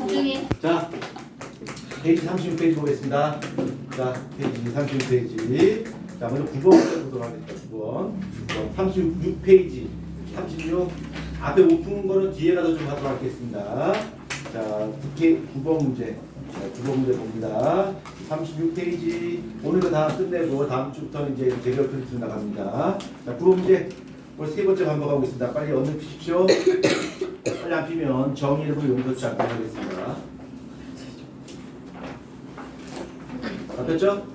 집중해. 자, 페이지 36페이지 보겠습니다. 자, 페이지 36페이지. 자, 먼저 9번부터 보도록 하겠습니다. 9번. 36페이지. 36. 앞에 못 푼 거는 뒤에 가서 좀 하도록 하겠습니다. 자, 9번 문제. 자, 9번 문제 봅니다. 36페이지. 오늘도 다 끝내고 다음 주부터 이제 대결 프린트 나갑니다. 자, 9번 문제. 오늘 세 번째 반복하고 있습니다. 빨리 얼른 피십시오. 빨리 안 피면 정의 이름으로 용서치 않도록 하겠습니다. 바뀌었죠?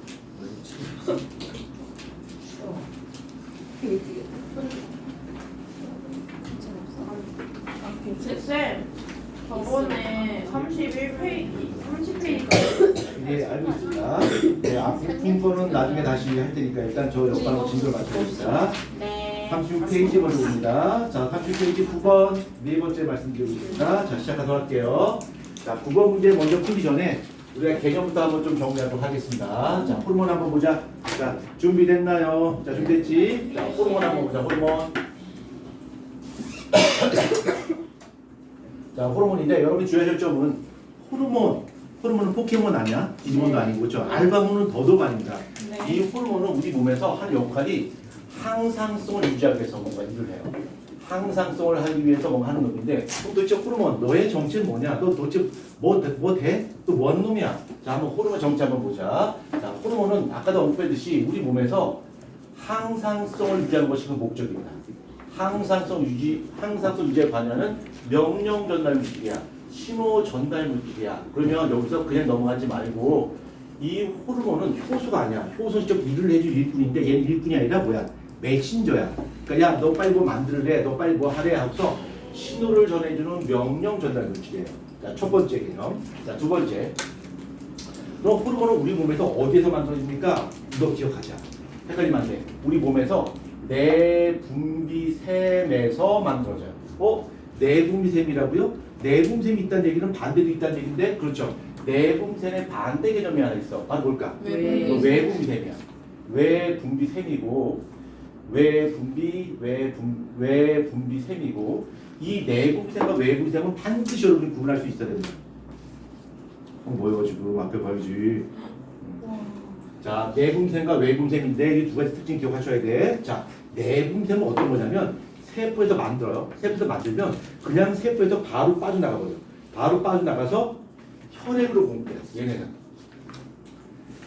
쌤, 저번에 30페이지까지 네, 알고 있습니다. 네, 앞에 푼 거는 나중에 다시 할 테니까 일단 저 옆방으로 진도를 맞추겠습니다. 네. 36페이지 먼저 봅니다. 자, 36페이지 9번 네 번째 말씀드리고 있습니다. 자, 시작하도록 할게요. 자, 9번 문제 먼저 풀기 전에 우리가 개념부터 한번 좀 정리하도록 하겠습니다. 자, 호르몬 한번 보자. 자, 준비됐나요? 자, 준비됐지? 자, 호르몬 한번 보자. 호르몬. 자, 호르몬인데 여러분이 주의하실 점은 호르몬은 포켓몬 아니야? 디지몬도 아니고 그렇죠? 알바몬은 더더욱 아닙니다. 이 호르몬은 우리 몸에서 할 역할이 항상성을 유지하기 위해서 뭔가 일을 해요. 항상성을 하기 위해서 뭔가 하는 놈인데 그럼 도대체 호르몬 너의 정체는 뭐냐? 너 도대체 뭐 돼? 또 뭔 놈이야? 자, 한번 호르몬 정체 한번 보자. 자, 호르몬은 아까도 언급했듯이 우리 몸에서 항상성을 유지하는 것이 그 목적입니다. 항상성 유지에 관여하는 명령 전달 물질이야. 신호 전달 물질이야. 그러면 여기서 그냥 넘어가지 말고 이 호르몬은 효소가 아니야. 효소는 직접 일을 해줄 일꾼인데 얘는 일꾼이 아니라 뭐야? 메신저야. 그러니까 야, 너 빨리 뭐 만들래? 너 빨리 뭐 하래? 하고서 신호를 전해주는 명령 전달 물질이에요. 자, 첫 번째 개념. 자, 두 번째. 그럼 호르몬은 우리 몸에서 어디에서 만들어집니까? 이거 기억하자. 헷갈리면 안 돼. 우리 몸에서 내분비샘에서 만들어져요. 내분비샘이라고요? 내분비샘이 있다는 얘기는 반대도 있다는 얘기인데 그렇죠. 내분비샘의 반대 개념이 하나 있어. 바로 뭘까? 외분비샘이야. 외분비샘이고 외분비샘이고 이 내분비샘과 외분비샘은 반드시 여러분이 구분할 수 있어야 됩니다. 뭐예요 지금 앞에 봐야지. 자, 내분비샘과 외분비샘인데 이 두 가지 특징 기억하셔야 돼. 자, 내분비샘은 어떤 거냐면 세포에서 만들어요. 세포에서 만들면 그냥 세포에서 바로 빠져나가거든요. 바로 빠져나가서 혈액으로 분비돼요.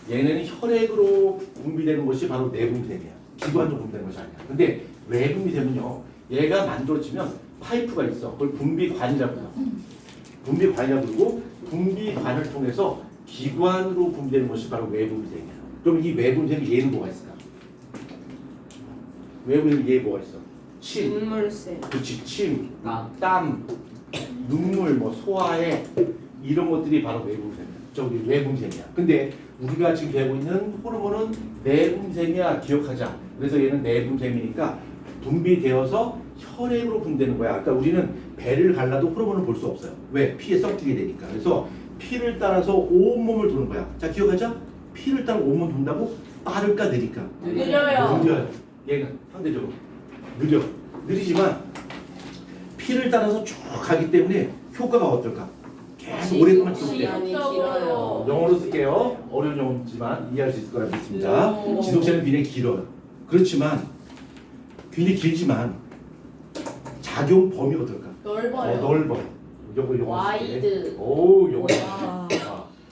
얘네는 혈액으로 분비되는 것이 바로 내분비샘이야. 기관으로 분비되는 것이 아니야. 근데 외분비샘은요. 얘가 만들어지면 파이프가 있어. 그걸 분비관이라고 해요. 분비관이라고 부르고 분비관을 통해서 기관으로 분비되는 것이 바로 외분비샘이야. 그럼 이 외분비샘이 얘는 뭐가 있을까? 외분비샘 얘 뭐가 있어? 침, 눈물샘. 그렇지, 침, 땀, 눈물, 뭐 소화에 이런 것들이 바로 외분비샘이야. 저기 외분비샘이야. 근데 우리가 지금 배우고 있는 호르몬은 내분비샘이야. 기억하자. 그래서 얘는 내분비샘이니까 분비되어서 혈액으로 분비되는 거야. 그러니까 우리는 배를 갈라도 호르몬을 볼 수 없어요. 왜? 피에 썩히게 되니까. 그래서 피를 따라서 온몸을 도는 거야. 자, 기억하자. 피를 따라 온몸 돈다고 빠를까 느릴까? 느려요. 느려요. 얘는 상대적으로 느리지만 피를 따라서 쭉 가기 때문에 효과가 어떨까? 계속 오랫동안 지속돼요. 지속적으로. 영어로 쓸게요. 어려운 영어지만 이해할 수 있을 거라 믿습니다. 지속시간은 굉장히 길어요. 그렇지만 굉장히 길지만 작용 범위가 어떨까? 넓어요. 넓어. 영어 와이드. 오, 영어. 와.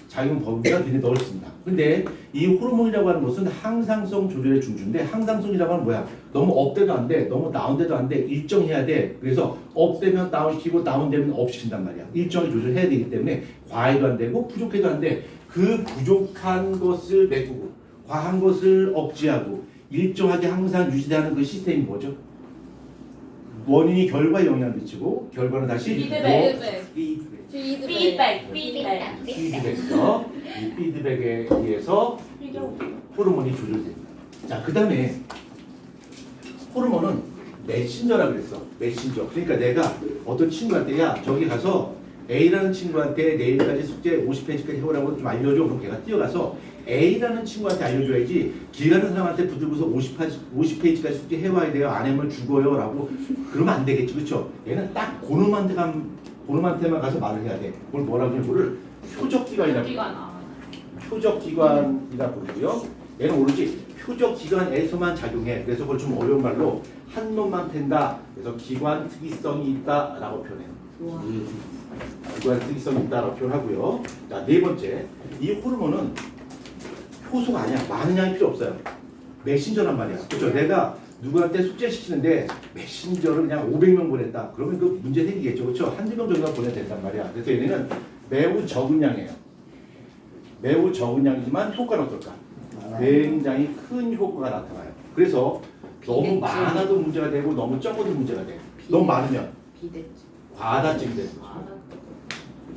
작용 범위가 굉장히 넓습니다. 근데 이 호르몬이라고 하는 것은 항상성 조절의 중주인데 항상성이라고 하는 뭐야? 너무 업돼도 안 돼, 너무 다운돼도 안 돼, 일정해야 돼. 그래서 업되면 다운시키고 다운되면 업시킨단 말이야. 일정히 조절해야 되기 때문에 과해도 안 되고 부족해도 안 돼. 그 부족한 것을 메꾸고 과한 것을 억제하고 일정하게 항상 유지되는 그 시스템이 뭐죠? 원인이 결과에 영향을 미치고 결과는 다시 피드백이죠. 이 피드백에 의해서 호르몬이 조절됩니다. 자, 그 다음에 호르몬은 메신저라고 그랬어. 메신저. 그러니까 내가 어떤 친구한테 야 저기 가서 A라는 친구한테 내일까지 숙제 50페이지까지 해오라고 좀 알려줘. 그럼 걔가 뛰어가서 A라는 친구한테 알려줘야지 길 가는 사람한테 붙들고서 50페이지까지 숙제 해와야 돼요. 안 하면 죽어요 라고 그러면 안 되겠지. 그렇죠? 얘는 딱 그놈한테 가면 그놈한테만 가서 말을 해야 돼. 그걸 뭐라고 하냐면 그거를 표적기관이라고. 기가 나. 표적기관이라고 부르고요. 얘는 모르지. 표적기관에서만 작용해. 그래서 그걸 좀 어려운 말로 한 놈만 팬다. 그래서 기관 특이성이 있다라고 표현해요. 기관 특이성이 있다라고 표현하고요. 자, 네 번째. 이 호르몬은 효소가 아니야. 많은 양이 필요 없어요. 메신저란 말이야. 그렇죠? 내가 누구한테 숙제시키는데 메신저를 그냥 500명 보냈다. 그러면 그 문제 생기겠죠. 그렇죠? 한두 명 정도만 보내야 된단 말이야. 그래서 얘네는 매우 적은 양이에요. 매우 적은 양이지만 효과는 어떨까? 굉장히 큰 효과가 나타나요. 그래서 너무 많아도 문제가 되고 너무 적어도 문제가 돼. 너무 많으면 과다증이 되는 거죠.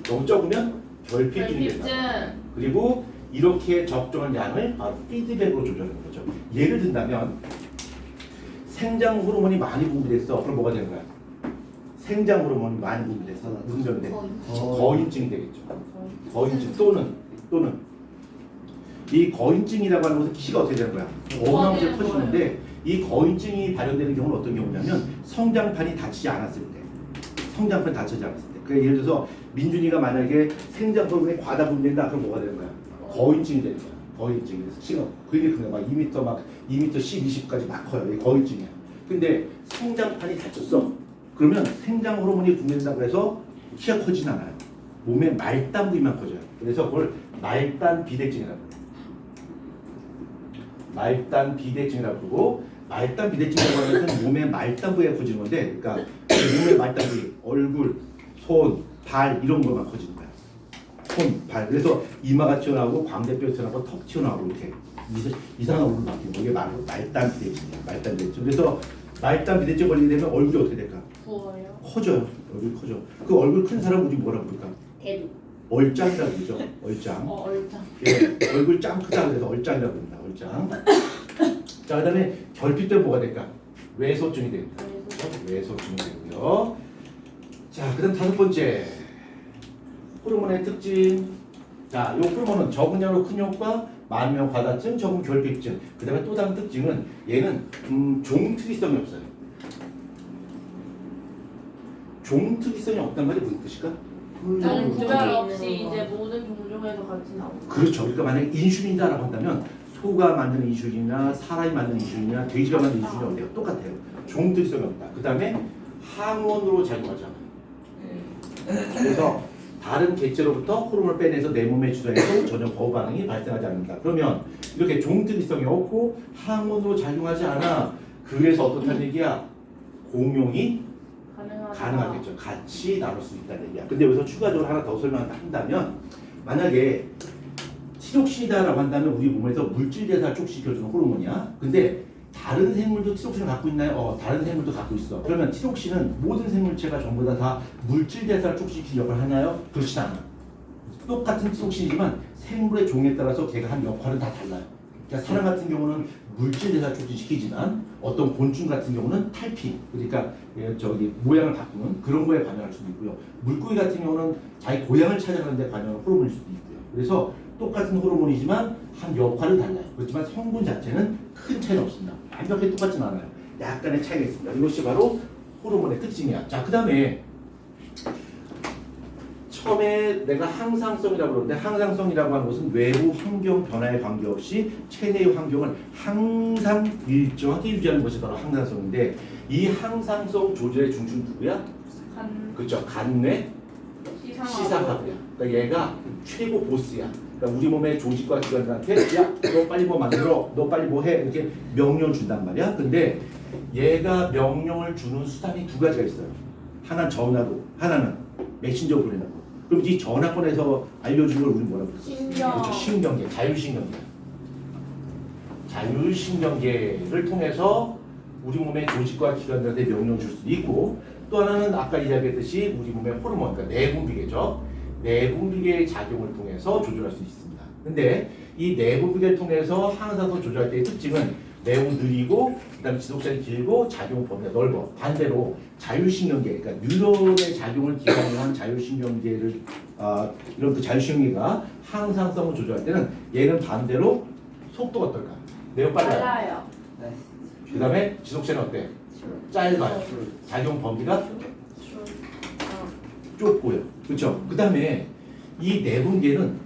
너무 적으면 결핍증이 된다. 결핍증. 그리고 이렇게 적정한 양을 바로 피드백으로 조절하는 거죠. 예를 든다면 생장 호르몬이 많이 분비됐어. 그럼 뭐가 되는 거야? 생장 호르몬이 많이 분비됐어. 무슨 점이 돼? 거인증이 되겠죠. 거인증 또는 이 거인증이라고 하는 것은 기시가 어떻게 되는 거야? 어마무시하게 커지는데 이 거인증이 발현되는 경우는 어떤 경우냐면 성장판이 닫히지 않았을 때, 성장판이 닫히지 않았을 때. 그러니까 예를 들어서 민준이가 만약에 생장 호르몬이 과다 분비된다, 그럼 뭐가 되는 거야? 거인증이 되는 거야. 거인증이. 그래서 지금 그게 그냥 막 2m 10, 20까지 막 커요. 이게 거인증이야. 근데 성장판이 닫혔어. 그러면 생장 호르몬이 분비된다고 해서 키가 커지진 않아요. 몸의 말단 부위만 커져요. 그래서 그걸 말단 비대증이라고 해요. 말단 비대증이라고 부르고, 말단 비대증이라고 하는 것은 몸의 말단 부위가 커지는 건데, 그러니까 몸의 말단 부위, 얼굴, 손, 발 이런 것만 커지는 거야. 손, 발. 그래서 이마가 튀어나오고 광대뼈 튀어나오고 턱 튀어나오고 이렇게 이상한 얼굴 바뀌는 거. 이게 말단 비대증이야. 말단 비대증. 그래서 말단 비대증 걸리게 되면 얼굴이 어떻게 될까? 부어요. 커져요. 얼굴이 커져. 그 얼굴 큰 사람 우리 뭐라고 부를까? 대두. 얼짱이라고 그러죠. 얼짱. 얼짱. 예, 얼굴 짱 크다 그래서 얼짱이라고 합니다. 얼짱. 자, 그다음에 결핍 때문에 뭐가 될까? 외소증이 됩니다. 외소증이 되고요. 자, 그다음 다섯 번째 호르몬의 특징. 자, 이 호르몬은 적은 양으로 큰 효과, 많으면 과다증, 적은 결핍증. 그다음에 또 다른 특징은 얘는 종특이성이 없어요. 종특이성이 없단 말이 무슨 뜻일까? 나는 구별 없이 이제 모든 종족에서 같이 나오고. 그렇죠. 그러니까 만약에 인슐린이다라고 한다면 소가 만드는 인슐린이나 사람이 만드는 인슐린이나 돼지가 만드는 인슐린이 어때요? 똑같아요. 종특성이 없다. 그 다음에 항원으로 작용하지 않아요. 그래서 다른 객체로부터 호르몬을 빼내서 내 몸에 주사해도 전혀 거부 반응이 발생하지 않는다. 그러면 이렇게 종특이성이 없고 항원으로 작용하지 않아. 그래서 어떻다는 얘기야? 공용이 가능하겠죠. 같이 나눌 수 있다는 얘기야. 근데 여기서 추가적으로 하나 더 설명한다면, 만약에 티록신이다라고 한다면 우리 몸에서 물질 대사를 촉시켜주는 호르몬이야. 근데 다른 생물도 티록신을 갖고 있나요? 다른 생물도 갖고 있어. 그러면 티록신은 모든 생물체가 전부 다 물질 대사를 촉시키는 역할을 하나요? 그렇지 않아. 똑같은 티록신이지만 생물의 종에 따라서 걔가 한 역할은 다 달라요. 그러니까 사람 같은 경우는 물질 대사 촉진시키지만 어떤 곤충 같은 경우는 탈피, 그러니까 모양을 바꾸는 그런 거에 관여할 수도 있고요. 물고기 같은 경우는 자기 고향을 찾아가는 데 관여하는 호르몬일 수도 있고요. 그래서 똑같은 호르몬이지만 한 역할은 달라요. 그렇지만 성분 자체는 큰 차이는 없습니다. 완벽히 똑같진 않아요. 약간의 차이가 있습니다. 이것이 바로 호르몬의 특징이야. 자, 그 다음에 처음에 내가 항상성이라고 그러는데, 항상성이라고 하는 것은 외부 환경 변화에 관계없이 체내의 환경을 항상 일정하게 유지하는 것이 바로 항상성인데, 이 항상성 조절의 중심 누구야? 그렇죠. 간뇌 시상하고야. 그러니까 얘가 최고 보스야. 그러니까 우리 몸의 조직과 기관들한테 야, 너 빨리 뭐 만들어, 너 빨리 뭐 해, 이렇게 명령을 준단 말이야. 근데 얘가 명령을 주는 수단이 두 가지가 있어요. 하나는 전화로, 하나는 메신저로 보내는 거. 그럼 이 전화권에서 알려주는 걸 우리 뭐라고 그러죠? 그렇죠. 신경계, 자율신경계. 자율신경계를 통해서 우리 몸의 조직과 기관들한테 명령을 줄 수도 있고, 또 하나는 아까 이야기했듯이 우리 몸의 호르몬, 그러니까 내분비계죠. 내분비계의 작용을 통해서 조절할 수 있습니다. 근데 이 내분비계를 통해서 항상성 조절할 때의 특징은 매우 느리고, 그다음에 지속시간이 길고, 작용 범위가 넓어. 반대로 자율신경계, 그러니까 뉴런의 작용을 기반으로 한 자율신경계를 이런 그 자율신경계가 항상성을 조절할 때는 얘는 반대로 속도가 어떨까? 매우 빨라요. 그다음에 지속시간은 어때? 짧아요. 작용 범위가 좁고요. 그렇죠? 그 다음에 이 내분계는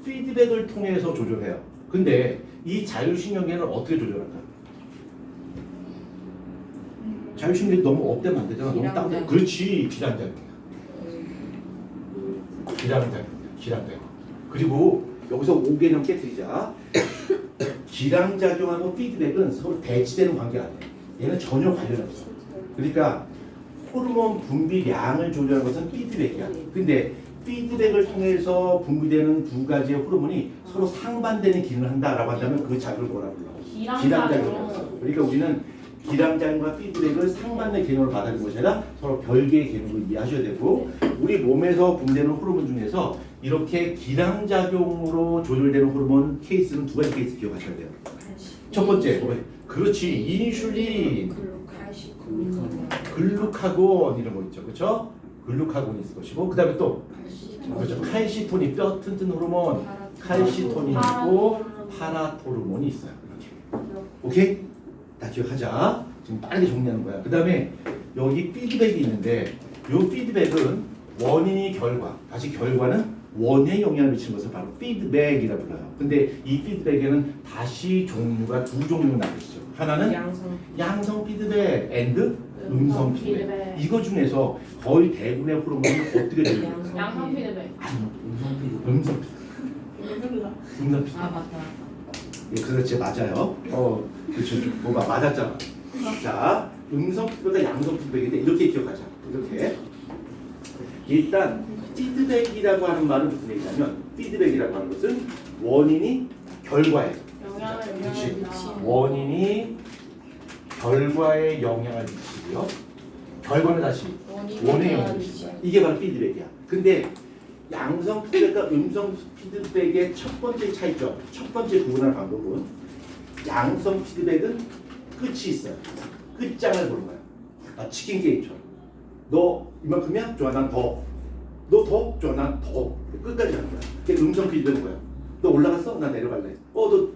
피드백을 통해서 조절해요. 근데 이 자율신경계는 어떻게 조절할까? 자율신경계 너무 업되면 안 되잖아. 너무 다운돼. 그렇지. 기량작용이야. 기량작용. 그리고 여기서 5개념 깨뜨리자. 기량작용하고 피드백은 서로 대치되는 관계가 아니야. 얘는 전혀 관련이 없어. 그러니까 호르몬 분비량을 조절하는 것은 피드백이야. 근데 피드백을 통해서 분비되는 두 가지의 호르몬이 서로 상반되는 기능을 한다라고 한다면 그 작용을 뭐라고 불러? 기량작용이었어. 그러니까 우리는 기량작용과 피드백을 상반된 개념으로 받아들이는 것이 아니라 서로 별개의 개념으로 이해하셔야 되고, 우리 몸에서 분비되는 호르몬 중에서 이렇게 기량작용으로 조절되는 호르몬 케이스는 두 가지 케이스 기억하셔야 돼요. 첫 번째, 그렇지, 인슐린, 글루카곤 이런 거 있죠, 그렇죠? 글루카곤이 있을 것이고, 그 다음에 또 그렇죠, 칼시토닌, 뼈 튼튼 호르몬, 칼시토닌이 있고 파라토르몬이 있어요. 이렇게. 오케이? 다 기억하자. 지금 빠르게 정리하는 거야. 그 다음에 여기 피드백이 있는데, 이 피드백은 원인이 결과, 다시 결과는 원인에 영향을 미치는 것을 바로 피드백이라고 불러요. 근데 이 피드백에는 다시 종류가 두 종류로 나뉘죠. 하나는 양성 피드백 앤드 음성 피드백. 이거 중에서 거의 대부분의 호르몬이 어떻게 되는 거예요? 양성 피드백. 아니, 음성 피드백. 음성 피드백. 아 맞다. 예, 그렇지, 맞아요. 그렇죠. 뭐가 맞았잖아. 자, 음성 피드백과 양성 피드백인데 이렇게 기억하자. 이렇게. 일단 피드백이라고 하는 말은 무슨 얘기냐면, 피드백이라고 하는 것은 원인이 결과에, 그렇지, 원인이 결과에 영향을 미치고요. 결과는 다시 원인에 영향을 미친다. 이게 바로 피드백이야. 근데 양성 피드백과 음성 피드백의 첫 번째 차이점, 첫 번째 구분할 방법은, 양성 피드백은 끝이 있어요. 끝장을 보는 거야. 아, 치킨 게임처럼. 너 이만큼이야? 좋아, 난 더. 너 더? 좋아, 난 더. 끝까지 가는 거야. 그게 음성 피드백인 거야. 너 올라갔어? 나 내려갈래. 너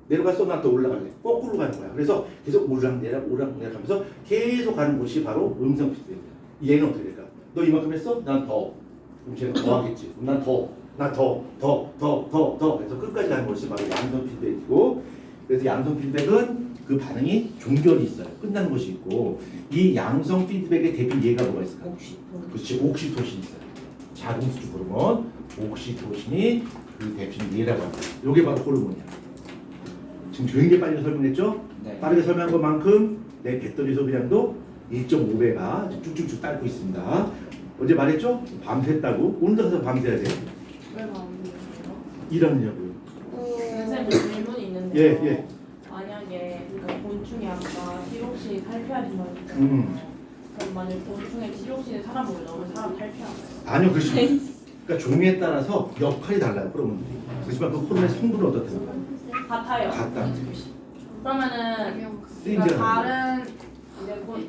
내려갔어? 나 또 올라갈래. 거꾸로 가는 거야. 그래서 계속 오락내락 하면서 계속 가는 곳이 바로 음성 피드백이야. 얘는 어떻게 될까? 너 이만큼 했어? 난 더. 그럼 쟤는 더 하겠지. 그럼 난 더. 그래서 끝까지 가는 것이 바로 양성 피드백이고, 그래서 양성 피드백은 그 반응이 종결이 있어요. 끝나는 것이 있고, 이 양성 피드백의 대표 예가 뭐가 있을까? 그렇지, 옥시토신이 있어요. 자궁수축 호르몬, 옥시토신이 그 대표 예라고 합니다. 이게 바로 호르몬이야. 지금 조용히 빨리 설명했죠? 네. 빠르게 설명한 것만큼 내 배터리 소비량도 1.5배가 쭉쭉쭉 딸고 있습니다. 어제 말했죠? 밤샜다고. 오늘도 가서 밤새야 돼. 왜 밤새요? 일하느냐고요. 선생님 질문이 있는데요. 예. 만약에 그러니까 곤충이 아까 티록시 탈피하신다고 했잖아요. 그럼 만약 곤충의 티록시는 사람 몸에 넣으면 사람 탈피하나요? 아니요, 그렇죠. 그러니까 종류에 따라서 역할이 달라요, 호르몬들이. 그렇지만 그 호르몬의 성분은 어떻습니까? 같아요. 같다. 그러면은 그러니까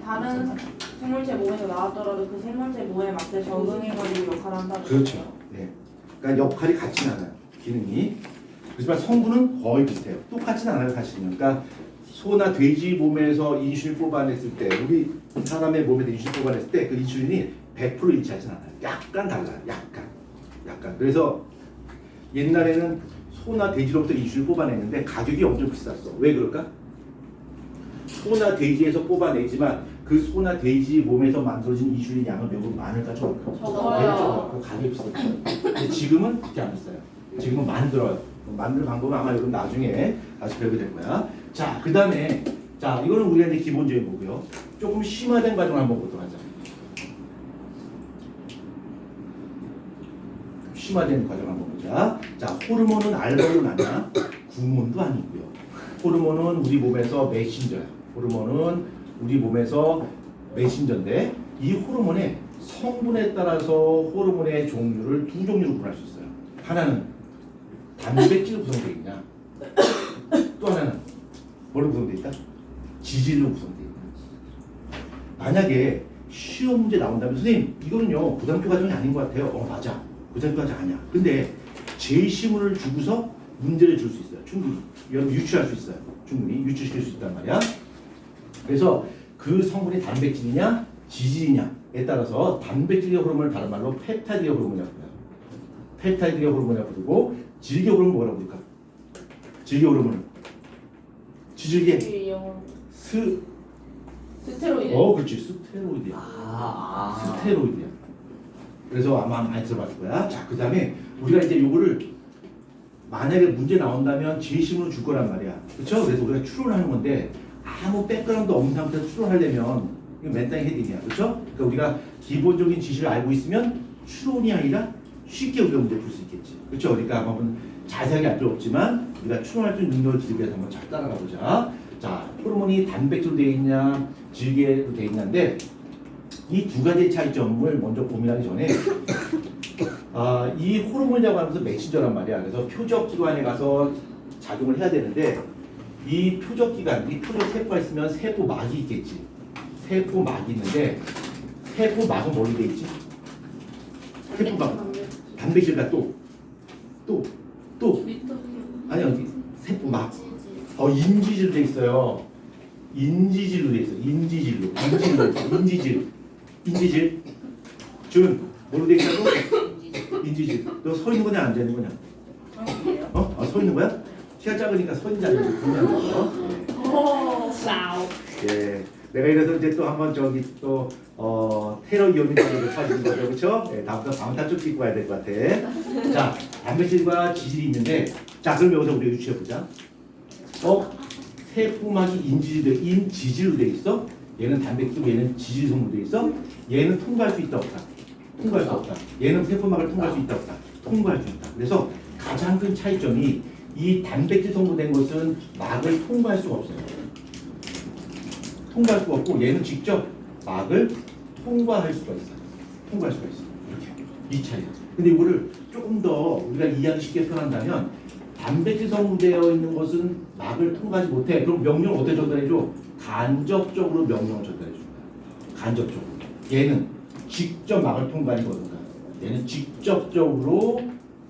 다른 생물체 몸에서 나왔더라도 그 생물체 몸에 맞게 적응해가지고 역할을 한다는 거죠. 그렇죠. 네. 그러니까 역할이 같지는 않아요, 기능이. 그렇지만 성분은 거의 비슷해요. 똑같지는 않아요, 사실은. 그러니까 소나 돼지 몸에서 인슐린 뽑아냈을 때, 우리 사람의 몸에서 인슐린 뽑아냈을 때 그 인슐린이 100% 일치하진 않아요. 약간 달라요. 약간. 그래서 옛날에는 소나 돼지로부터 인슐린 뽑아냈는데 가격이 엄청 비쌌어. 왜 그럴까? 소나 돼지에서 뽑아내지만 그 소나 돼지 몸에서 만들어진 인슐린 양은 매우 많을까 적을까? 적어요. 그 가격이 비쌌어요. 근데 지금은 그렇게 안 비싸요. 지금은 만들어요. 만드는 방법은 아마 여러분 나중에 다시 배우게 될 거야. 자, 그 다음에, 자, 이거는 우리가 이제 기본적인 거고요. 조금 심화된 과정을 한번 보도록 하자. 심화된 과정을 한번 보자. 자, 호르몬은 알버론 아니야. 구몬도 아니고요. 호르몬은 우리 몸에서 메신저야. 호르몬은 우리 몸에서 메신저인데, 이 호르몬의 성분에 따라서 호르몬의 종류를 두 종류로 구분할 수 있어요. 하나는 단백질로 구성되어 있냐, 또 하나는 뭐로 구성되어 있다? 지질로 구성되어 있다. 만약에 시험 문제 나온다면, 선생님 이거는요 고등학교 과정이 아닌 것 같아요. 맞아, 고등학교 과정 아니야. 근데 제시문을 주고서 문제를 줄 수 있어요. 충분히 여러분 유추할 수 있어요. 충분히 유추시킬 수 있단 말이야. 그래서 그 성분이 단백질이냐 지질이냐 따라서 단백질계 호르몬을 다른 말로 펩타이드계 호르몬이라고 해요. 펩타이드계 호르몬이라고 부르고 질계 호르몬 뭐라고 부를까? 질계 호르몬은 지질계 스테로이드. 그렇지. 스테로이드야. 스테로이드야. 그래서 아마 많이 들어봤을 거야. 자, 그 다음에 우리가 이제 요거를 만약에 문제 나온다면 제시문을 줄 거란 말이야. 그렇죠? 그래서 우리가 추론하는 건데 아무 백그라운드 없는 상태에서 추론하려면 이거 맨땅에 헤딩이야. 그렇죠? 그러니까 우리가 기본적인 지식을 알고 있으면 추론이 아니라 쉽게 우리가 문제 풀 수 있겠지. 그렇죠? 그러니까 한번 자세하게 알 필요 없지만 우리가 추론할 수 있는 능력을 기르기 위해서 한번 잘 따라가 보자. 자, 호르몬이 단백질로 되어 있냐, 질계로 되어 있냐인데 이 두 가지의 차이점을 먼저 고민하기 전에 이 호르몬이라고 하면서 메신저란 말이야. 그래서 표적기관에 가서 작용을 해야 되는데 이 표적기관, 이 표적 세포가 있으면 세포막이 있겠지. 세포막이 있는데 세포막은 뭘로 되어 있지? 세포막 단백질과 또 아니요 세포막 인지질로 돼 있어요. 인지질로 돼 있어. 인지질 준 뭐로 돼 있다고? 인지질. 너 서 있는 거냐 앉아 있는 거냐? 서 있는 거야? 키가 작으니까 서 있는지 앉아 있는 거야? 예. 내가 이래서 이제 또 한번 저기 또 테러 위험인자를 빠지는 거죠, 그렇죠? 네, 다음부터 방탄 좀 입고 와야 될 것 같아. 자, 단백질과 지질이 있는데, 자, 그럼 여기서 우리가 유추해 보자. 세포막이 인지질로 돼 있어? 얘는 단백질, 얘는 지질 성분으로 돼 있어? 얘는 통과할 수 있다 없다? 통과할 수 없다. 얘는 세포막을 통과할 수 있다 없다? 통과할 수 있다. 그래서 가장 큰 차이점이 이 단백질 성분된 것은 막을 통과할 수가 없어요. 통과할 수가 없고 얘는 직접 막을 통과할 수가 있어. 통과할 수가 있어. 이렇게 이 차이야. 근데 이거를 조금 더 우리가 이해하기 쉽게 표현한다면 단백질 성분되어 있는 것은 막을 통과하지 못해. 그럼 명령 어떻게 전달해줘? 간접적으로 명령을 전달해줘. 간접적으로. 얘는 직접 막을 통과하는 거니까. 얘는 직접적으로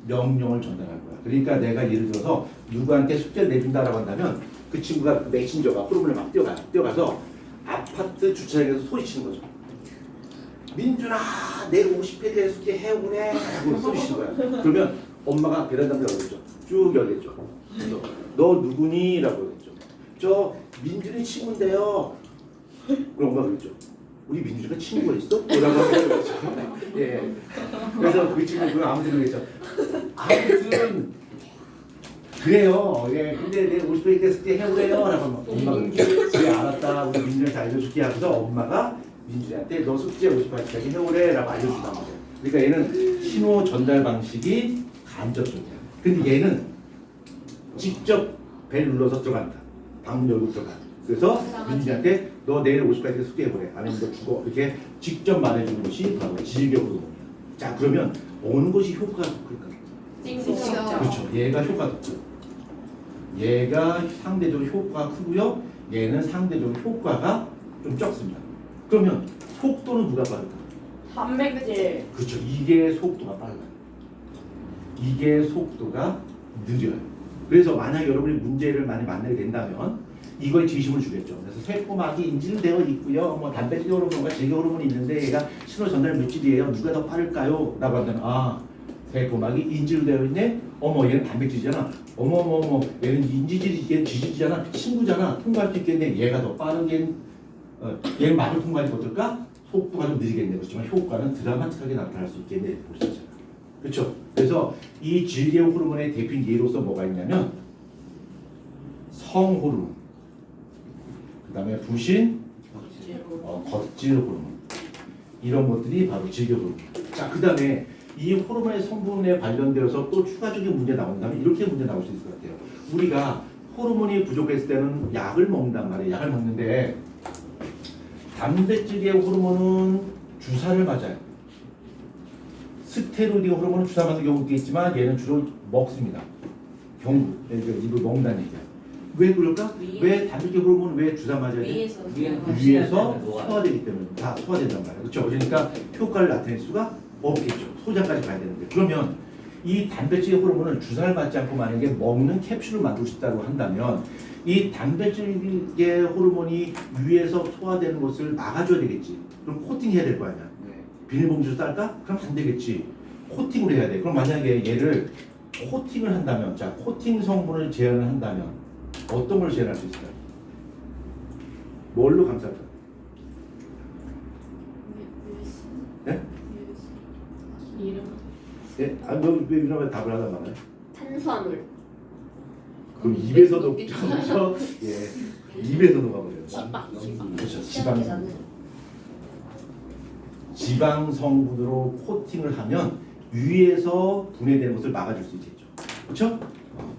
명령을 전달할 거야. 그러니까 내가 예를 들어서 누구한테 숙제를 내준다라고 한다면 그 친구가 그 메신저가 호르몬을 막 뛰어가서 아파트 주차장에서 소리치는 거죠. 민준아, 내일 50회에 숙제 해오래 하고 소리치는 거야. 그러면 엄마가 베란다에 열겠죠. 쭉 열겠죠. 그래서 너 누구니? 라고 그랬죠. 저 민준이 친구인데요. 그럼 엄마가 그랬죠. 우리 민준이가 친구가 있어? 라고 하겠죠. 예. 그래서 그 친구 아무튼 그랬죠. 아무튼 그래요. 예. 근데 내가 50회 됐을 때 해오래요. 라고 하면 엄마가 그래 알았다. 우리 민준이한테 알려줄게 하고서 엄마가 민준이한테 너 숙제 50회까지 해오래 라고 알려준단 말이에요. 그러니까 얘는 신호 전달 방식이 간접적이야. 근데 얘는 직접 벨 눌러서 들어간다. 방문 열고 들어가. 그래서 민준이한테 너 내일 50까지 숙제해보래. 아니면 너 죽어. 이렇게 직접 말해주는 것이 바로 질격으로. 자, 그러면 어느 것이 효과가 더 클까? 그렇죠. 얘가 효과가 더 크죠. 얘가 상대적으로 효과가 크고요. 얘는 상대적으로 효과가 좀 적습니다. 그러면 속도는 누가 빠를까? 단백질. 그렇죠. 이게 속도가 빨라요. 이게 속도가 느려요. 그래서 만약 여러분이 문제를 많이 만나게 된다면 이거에 지심을 주겠죠. 그래서 세포막이 인지되어 있고요. 뭐 단백질 호르몬과 질계 호르몬이 있는데 얘가 신호 전달 물질이에요. 누가 더 빠를까요? 라고 한다면 세포막이 인지되어 있네. 어머 얘는 단백질이잖아. 어머 얘는 인지질이 얘는 지질이잖아. 친구잖아. 통과할 수 있겠네. 얘가 더 빠르게 얘는 막을 통과하지 못할까? 속도가 좀 느리겠네. 그렇지만 효과는 드라마틱하게 나타날 수 있겠네. 볼 수 있잖아. 그렇죠? 그래서 이 질계 호르몬의 대표 예로서 뭐가 있냐면 성호르몬, 그 다음에 부신, 겉질 호르몬 이런 것들이 바로 질계 호르몬. 자, 그 다음에 이 호르몬의 성분에 관련되어서 또 추가적인 문제 나온다면 이렇게 문제 나올 수 있을 것 같아요. 우리가 호르몬이 부족했을 때는 약을 먹는단 말이에요. 약을 먹는데 단백질계 호르몬은 주사를 맞아요. 스테로이드 호르몬은 주사 맞는 경우도 있지만 얘는 주로 먹습니다. 입을 먹는다는 얘기야. 왜 그럴까? 왜 단백질 호르몬은 왜 주사 맞아야 돼? 위에서 소화되기 때문에 다 소화된단 말이야. 그렇죠? 그러니까 효과를 나타낼 수가 없겠죠. 소장까지 가야 되는데. 그러면 이 단백질 호르몬을 주사를 맞지 않고 만약에 먹는 캡슐을 만들고 싶다고 한다면 이 단백질계 호르몬이 위에서 소화되는 것을 막아줘야 되겠지. 그럼 코팅해야 될 거 아니야. 비닐봉지 쌀까? 그럼 안 되겠지. 코팅을 해야 돼. 그럼 만약에 얘를 코팅을 한다면, 자, 코팅 성분을 제한을 한다면 어떤 걸 제한할 수 있을까요? 뭘로 감쌀까? 네? 이름. 예? 아, 너왜 이러면 답을 하다 말아요? 탄수화물. 그럼 입에서도 그렇죠? 예, 입에서 녹아버려요. 그렇죠. 지방 성분으로 코팅을 하면 위에서 분해되는 것을 막아줄 수 있겠죠. 그렇죠?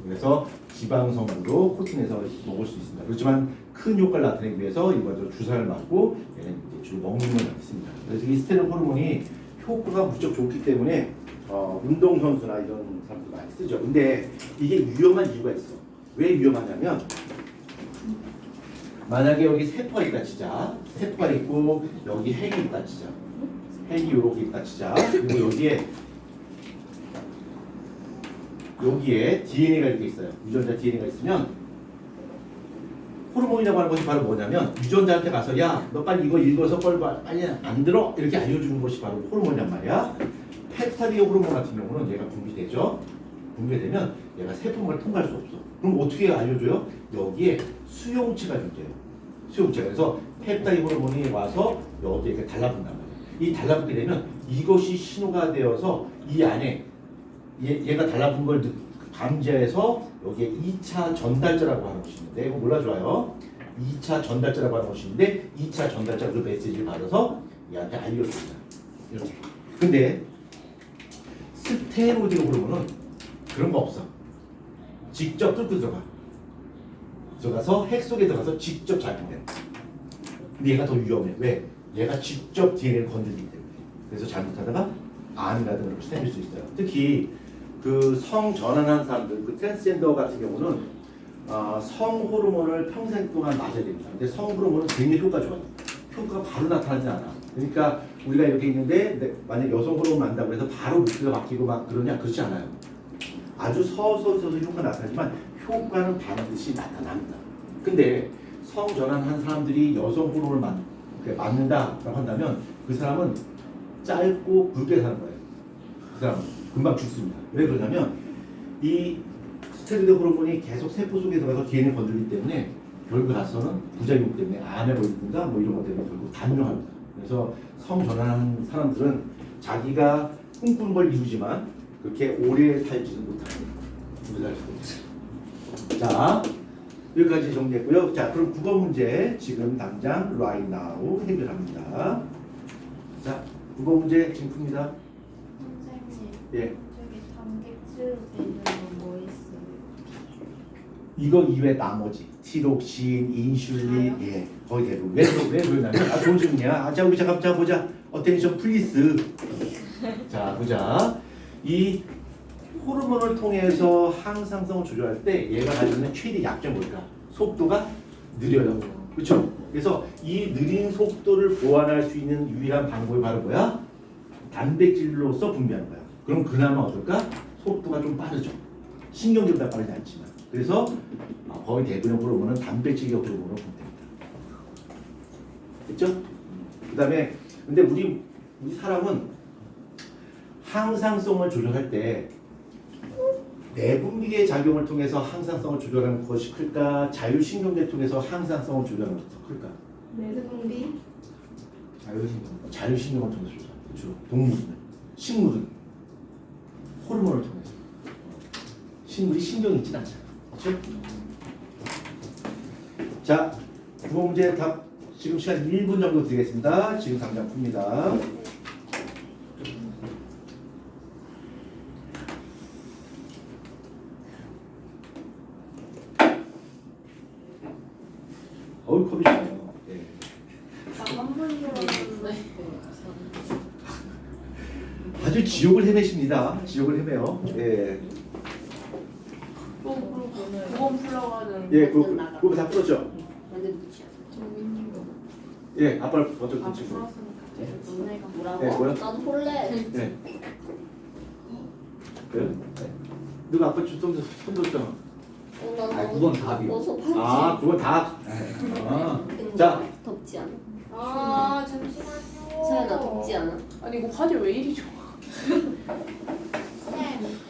그래서 지방 성분으로 코팅해서 먹을 수 있습니다. 그렇지만 큰 효과를 나타내기 위해서 일반적으로 주사를 맞고 얘는 이제 주로 먹는 건 있습니다. 그래서 이 스테로id 호르몬이 효과가 무척 좋기 때문에 운동선수나 이런 사람들 많이 쓰죠. 근데 이게 위험한 이유가 있어. 왜 위험하냐면 만약에 여기 세포가 있다 치자. 세포가 있고 여기 핵이 있다 치자. 핵이 이렇게 있다 치자. 그리고 여기에 DNA가 이렇게 있어요. 유전자 DNA가 있으면 호르몬이라고 하는 것이 바로 뭐냐면 유전자한테 가서 야, 너 빨리 이거 읽어서 빨리 안 들어? 이렇게 알려주는 것이 바로 호르몬이란 말이야. 펩타이드 호르몬 같은 경우는 얘가 분비되죠. 분비되면 얘가 세포를 통과할 수 없어. 그럼 어떻게 알려줘요? 여기에 수용체가 존재해요. 수용체가. 그래서 펩타이드 호르몬이 와서 여기에 이렇게 달라붙는단 말이에요. 이 달라붙게 되면 이것이 신호가 되어서 이 안에 얘가 달라붙은 걸 감지해서 여기에 2차 전달자라고 하는 것이 있는데 이거 몰라줘요. 2차 전달자라고 하는 것이 있는데 2차 전달자가 그 메시지를 받아서 얘한테 알려줍니다. 이렇게. 근데 스테로이드 호르몬은 그런 거 없어. 직접 뚫고 들어가서 핵 속에 들어가서 직접 작용돼. 근데 얘가 더 위험해. 왜? 얘가 직접 DNA를 건드리기 때문에. 그래서 잘못하다가 암이라든가 그런 것이 생길 수 있어요. 특히 그 성 전환한 사람들, 그 트랜스젠더 같은 경우는 성 호르몬을 평생 동안 맞아야 됩니다. 근데 성 호르몬은 굉장히 효과가 좋아요. 효과가 바로 나타나지 않아. 그러니까 우리가 이렇게 있는데 만약 여성 호르몬 맞는다고 해서 바로 루트가 바뀌고 막 그러냐? 그렇지 않아요. 아주 서서히 효과가 나타나지만 효과는 반드시 나타납니다. 근데 성 전환한 사람들이 여성 호르몬을 맞는다라고 한다면 그 사람은 짧고 굵게 사는 거예요. 그 사람은 금방 죽습니다. 왜 그러냐면 이 스테로이드 호르몬이 계속 세포 속에 들어가서 DNA를 건들기 때문에 결국 가서는 부작용 때문에 암에 걸린다 뭐 이런 것 때문에 결국 단명합니다. 그래서 성 전환한 사람들은 자기가 꿈꾸는 걸 이루지만 그렇게 오래 살지는 못합니다. 자, 여기까지 정리했고요. 자, 그럼 국어 문제 지금 당장 right now 해결합니다. 자, 국어 문제 지금 풉니다. 선생님. 예. 저기 단백질로 돼 있는 건 뭐 있어요? 이거 이외 나머지 티록신, 인슐린, 예, 거의 대부분. 왜 그러냐면 좋은 질문이야. 자, 우리 잠깐 보자. 어텐션 플리스. 자, 보자. 이 호르몬을 통해서 항상성을 조절할 때 얘가 가지고 있는 최대 약점이 뭘까? 속도가 느려요. 그렇죠? 그래서 이 느린 속도를 보완할 수 있는 유일한 방법이 바로 뭐야? 단백질로서 분비하는 거야. 그럼 그나마 어떨까? 속도가 좀 빠르죠. 신경질보다 빠르지 않지만. 그래서 거의 대부분의 호르몬은 단백질적 호르몬으로 분비됩니다. 됐죠? 그 다음에 근데 우리 사람은 항상성을 조절할 때 내분비의 작용을 통해서 항상성을 조절하는 것이 클까? 자율신경계 통해서 항상성을 조절하는 것이 더 클까? 내분비? 자율신경을 통해서 조절. 그렇죠. 동물은, 식물은 호르몬을 통해서. 식물이 신경이 있진 않잖아. 그렇죠? 자, 국어 문제 답 지금 시간 1분 정도 드리겠습니다. 지금 당장 풉니다. 컵이 좋아요. 예. 한 분이었는데. 아주 지옥을 헤매십니다. 지옥을 헤매요. 예. 그건 풀러가는. 예, 그거 다 풀었죠? 완전 무시야. 예, 아빠를 먼저 아, 던지고. 풀었으니까. 너네가 뭐라고? 네, 뭐야? 나도 볼래. 예. 그래요? 네. 누가 아빠 손 줬잖아. 나도 그건 답이요. 어서 팔지. 아, 그건 다. 아. 근데 자. 덥지 않아? 아, 잠시만요. 서연아 덥지 않아? 아니 이거 화질 왜 이리 좋아? 쌤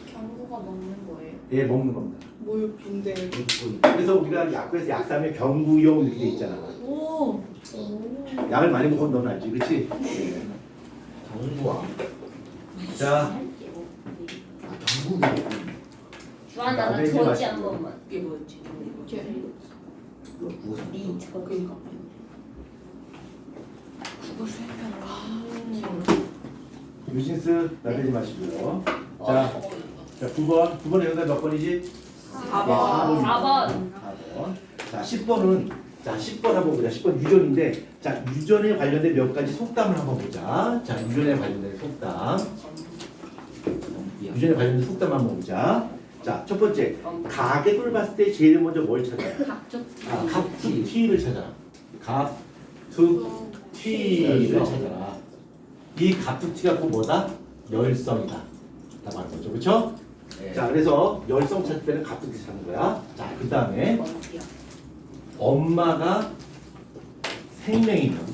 경구가 먹는 거예요? 예, 먹는 겁니다. 뭐요 빈대. 그래서 우리가 약국에서 약 사면 경구용 이렇게 돼 있잖아. 오. 약을 많이 먹으면 넌 알지, 그렇지? 예. 경구아. 자, 경구가 주한아 나 나대지 저지 마시고. 한 번만. 이게 뭐였지? 니 저. 그니까. 유진스 나대지 마시고요. 자, 9번 여기가 몇 번이지? 4번. 4번. 4번. 자, 10번은 자, 10번 한번 보자. 10번 유전인데 자, 유전에 관련된 몇 가지 속담을 한번 보자. 자, 유전에 관련된 속담. 유전에 관련된 속담 한번 보자. 자, 첫 번째. 가계도를 봤을 때 제일 먼저 뭘 찾아요? 각종. 갑툭튀를 찾아라. 갑툭튀를 찾아라. 이 갑툭튀가 그 뭐다? 열성이다. 라고 하는 거죠. 그렇죠? 자, 그래서 열성 찾을 때는 갑툭튀 찾는 거야. 자, 그 다음에 엄마가 생명이면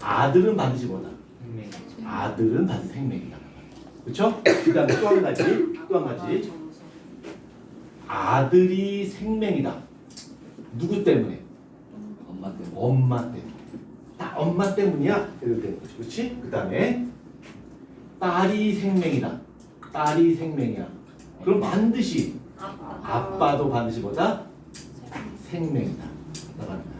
아들은 반드시 뭐다? 아들은 반드시 생명이다. 그렇죠? 그 다음에 또 한 가지. 아들이 생명이다. 누구 때문에? 엄마 때문에. 엄마 때문에. 딱 엄마 때문이야. 이렇게 되는 거지. 그렇지? 그 다음에 딸이 생명이다. 딸이 생명이야. 그럼 반드시 아빠도 반드시 뭐다? 생명이다. 나갑니다.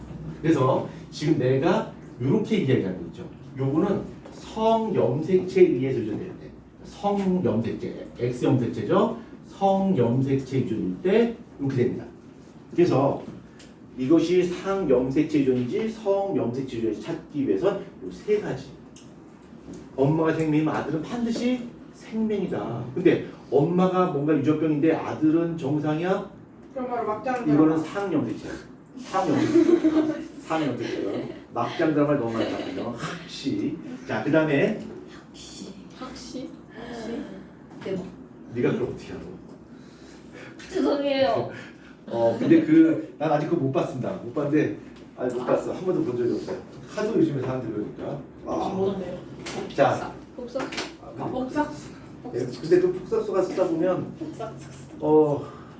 그래서 지금 내가 이렇게 이야기하고 있죠. 요거는 성염색체에 의해서 유전될 때, 성염색체, X염색체죠. 성염색체 유전일 때 이렇게 됩니다. 그래서 이것이 상염색체 유전인지 성염색체 유전인지 찾기 위해선 요 세 가지. 엄마가 생명이면 아들은 반드시 생명이다. 근데 엄마가 뭔가 유전병인데 아들은 정상이야? 그럼 바로 막장. 이거는 상염색체야. 상염색체요. 막장 드라마를 너무 많이 봤거든요. 학시. 자, 그 다음에 학시? 대박. 네가 그걸 어떻게 알아? 죄송해요. 근데 난 아직 그거 못 봤습니다. 못 봤는데 못 봤어. 한 번도 본 적이 없어요. 하도 요즘에 사람들이 그러니까. 뭐던데요? 자, 복사. 복삭. 예, 근데 또 폭삭소가 쓰다 보면 복사.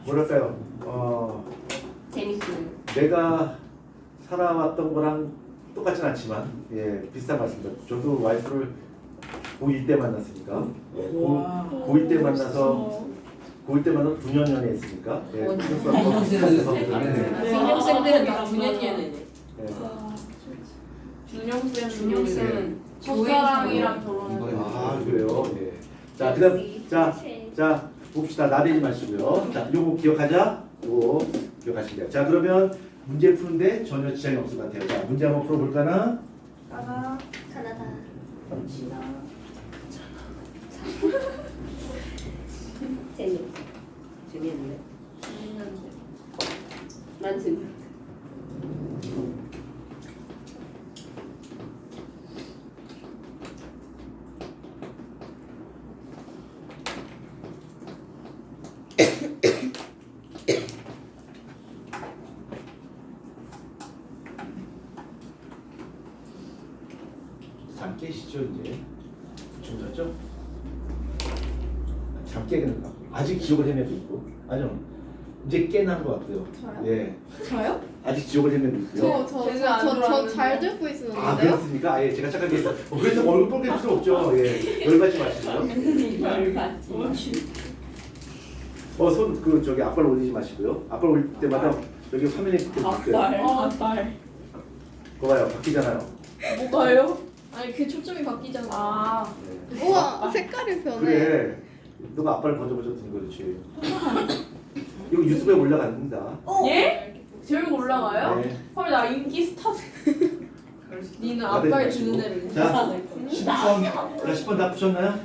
뭐랄까요? 재밌어요. 내가 살아왔던 거랑 똑같진 않지만 비슷한 것 같습니다. 저도 와이프를 고1 때 만났으니까 고1 때 만나서 9년 연애했으니까 신경생들은 다 9년 연애네. 준영쌤은 첫사랑이랑 결혼했는데. 아, 그래요? 예. 자, 그다음 자 봅시다. 나대지 마시고요. 자, 요거 기억하자. 요거 기억하시면 돼요. 자, 그러면 문제 푸는데 전혀 지장이 없을 것 같아요. 자, 문제 한번 풀어볼까나? 가나. 가나다. 시나. 재미없는데. 난 재밌어. 잠 깨시죠 이제. 주무셨죠? 잠 깨는 거. 아직 지옥을 헤매고 있고. 아니요. 이제 깨난 것 같고요. 저요? 예. 저요? 아직 지옥을 헤매고 있고요. 제가 안 들어왔는데. 잘 듣고 있었는데요? 아, 그렇습니까? 예, 제가 착하게 했어요. 그래서 얼굴 꼴릴 필요 없죠. 예. 열받지 마시고요. 손 저기 앞발 올리지 마시고요. 앞발 올릴 때마다 여기 화면에 볼게요. 앞발. 그거 봐요. 바뀌잖아요. 뭐가요? 아니 그 초점이 바뀌잖아. 아. 네. 우와 색깔이 변해. 그래. 너가 앞발을 먼저 든 거지. 이거 유튜브에 올라갑니다. 예? 제일 올라가요? 네. 헐, 나 인기 스타. 니는 앞발 앞발 주는 주는 대로 대로 자, 10번 다 푸셨나요?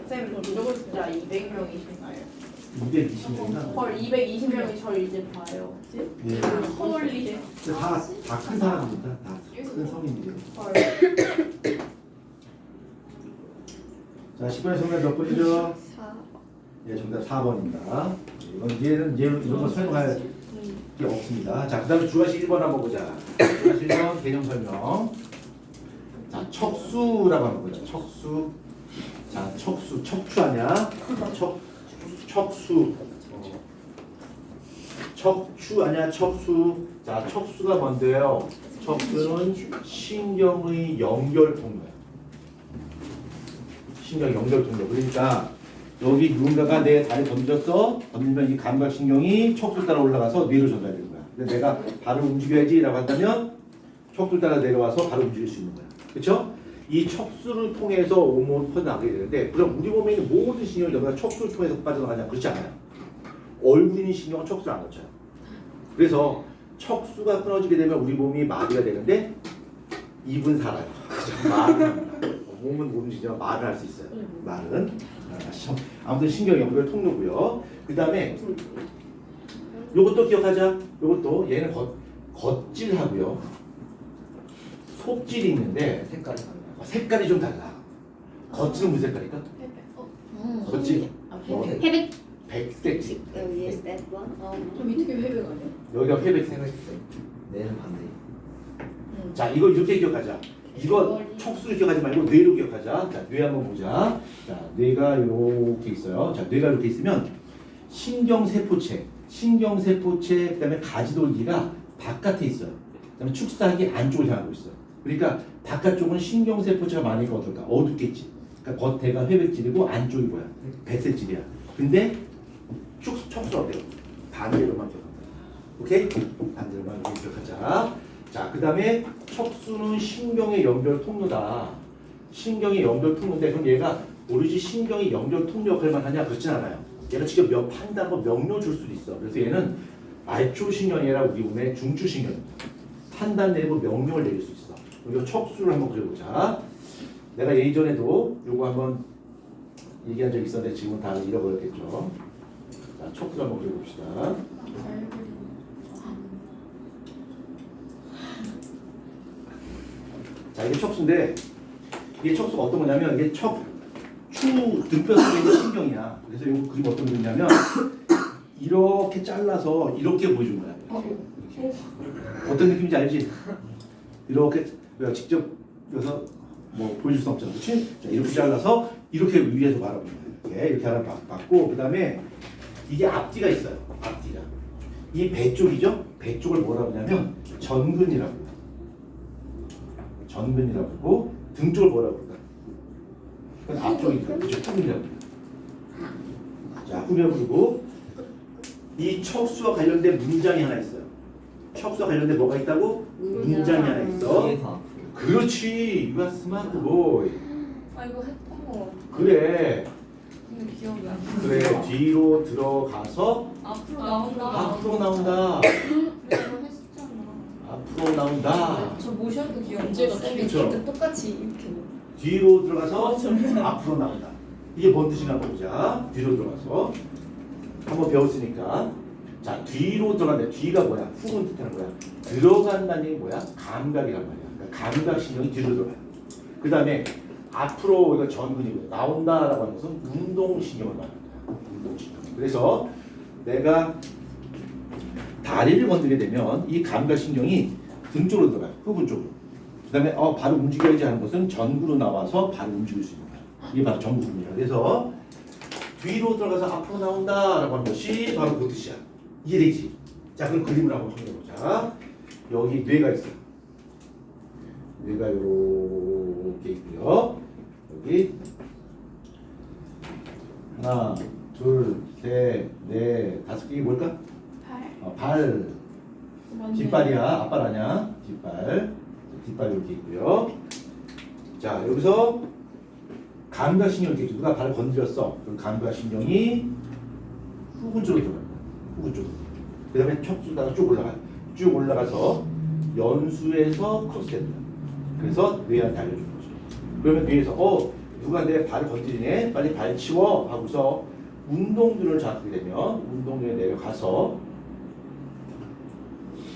쌤, 누구 진짜 200명이신가요? 220명이나. 헐, 220명이 저 이제 봐요. 예. 헐리. 다큰 사람입니다. 다 큰 성인이죠. 헐. 자, 10번의 정답 몇 번이죠? 4. 예, 정답 4번입니다. 이건 이런 거 설명할 게 없습니다. 자, 그 다음에 주어식 1번 한번 보자. 주어식 1번 개념 설명. 척수라고 하는 거죠. 척수. 자, 척추 아니야? 척수. 척추 아니야? 척수. 자, 척수가 뭔데요? 척수는 신경의 연결 통로야. 신경 연결 통로. 그러니까 여기 누군가가 내 다리 던졌어. 던지면 이 감각신경이 척수 따라 올라가서 뇌로 전달되는 거야. 근데 내가 발을 움직여야지라고 한다면 척수 따라 내려와서 발을 움직일 수 있는 거야. 그렇죠? 이 척수를 통해서 온몸을 퍼져나가게 되는데, 그럼 우리 몸에 있는 모든 신경이 여기가 척수를 통해서 빠져나가냐? 그렇지 않아요. 얼굴에 있는 신경은 척수를 안 거쳐요. 그래서 척수가 끊어지게 되면 우리 몸이 마비가 되는데 입은 살아요. 말은 합니다. 몸은 못 움직이지만 말을 할 수 있어요. 말은. 아무튼 신경 연결 통로고요. 그 다음에 요것도 기억하자. 요것도 얘는 겉질하고요. 속질이 있는데 색깔이 달라요. 색깔이 좀 달라. 겉질은 무슨 색깔일까? 겉질 회백. 백색. Yes, that one. 그럼 이렇게 회백 아니야? 여기가 회백색. 색깔색. 내는 반대. 자, 이거 이렇게 기억하자. 이거 척수를 기억하지 말고 뇌로 기억하자. 자, 뇌 한번 보자. 자, 뇌가 이렇게 있어요. 자, 뇌가 이렇게 있으면 신경세포체, 그다음에 가지돌기가 바깥에 있어요. 그다음에 축사각이 안쪽을 향하고 있어요. 그러니까 바깥쪽은 신경세포체가 많으니까 어떨까? 어둡겠지. 그러니까 겉에가 회백질이고 안쪽이 뭐야? 백색질이야. 근데 척수 어때요? 반대로만 기억합니다. 오케이? 반대로만 기억하자. 자, 그 다음에 척수는 신경의 연결 통로다. 신경의 연결 통로인데, 그럼 얘가 오로지 신경의 연결 통로 역할만 하냐? 그렇진 않아요. 얘가 직접 판단하고 명령 줄 수도 있어. 그래서 얘는 말초신경이 아니라 우리 몸의 중추신경입니다. 판단 내리고 명령을 내릴 수 있어. 그리고 척수를 한번 그려보자. 내가 예전에도 요거 한번 얘기한 적 있었는데 지금은 다 잃어버렸겠죠. 자, 척수를 한번 그려봅시다. 자, 이게 척수인데, 이게 척수가 어떤 거냐면, 이게 척추 등뼈 속에 있는 신경이야. 그래서 이 그림 어떤 그림이냐면, 이렇게 잘라서 이렇게 보여준 거야. 이렇게. 어떤 느낌인지 알지? 이렇게, 내가 직접 여기서 뭐 보여줄 수 없잖아. 그치? 자, 이렇게 잘라서 이렇게 위에서 바라보는 거야. 이렇게 하나 받고, 그 다음에 이게 앞뒤가 있어요. 앞뒤가. 이 배 쪽이죠? 배 쪽을 뭐라고 하냐면, 전근이라고. 전근이라고 부르고 등 쪽을 뭐라고 부를까? 그건 앞쪽이니까 그죠? 후근이라고 부르고. 자, 후근이라고 부르고 이 척수와 관련된 문장이 하나 있어요. 척수와 관련된 뭐가 있다고? 문장이 하나 있어. 뒤에서 그렇지. You are smart boy. 아 이거 했던 거 그래. 근데 기억이 안 나. 그래. 뒤로 들어가서 앞으로 나온다. 앞으로 나온다. 이거 했었잖아. 앞으로 나온다. 저 모션도 기억 안 언제가 나. 그쵸? 똑같이 이렇게 뒤로 들어가서 앞으로 나온다. 이게 뭔 뜻인가 한번 보자. 뒤로 들어가서 한번 배웠으니까. 자, 뒤로 들어간다. 뒤가 뭐야? 후근 뜻하는 거야. 들어간다는 얘기 뭐야? 감각이란 말이야. 그러니까 감각신경이 뒤로 들어가요. 그 다음에 앞으로 이거 전근이고 나온다라고 하는 것은 운동신경을 말하는 거야. 운동신경. 그래서 내가 다리를 건드리게 되면 이 감각신경이 등 쪽으로 들어가요. 후근 쪽으로. 그 다음에 바로 움직여야지 하는 것은 전구로 나와서 바로 움직일 수 있는 거야. 이게 바로 전구입니다. 그래서 뒤로 들어가서 앞으로 나온다라고 하는 것이 바로 그 뜻이야. 이해되지? 자, 그럼 그림을 한번 확인해보자. 여기 뇌가 있어요. 뇌가 이렇게 있고요. 여기 하나, 둘, 셋, 넷, 다섯 개. 이게 뭘까? 발. 뒷발이야. 앞발 아니야. 뒷발 이렇게 있고요. 자, 여기서 감각신경이 이렇게 있고, 누가 발을 건드렸어. 그럼 감각신경이 후근 쪽으로 들어갑니다. 후근 쪽으로. 그 다음에 척수다가 쭉 올라가요. 쭉 올라가서 연수에서 크로스됩니다. 그래서 뇌한테 알려주는 거죠. 그러면 뇌에서 누가 내 발을 건드리네? 빨리 발 치워 하고서 운동들을 잡게 되면 운동에 내려가서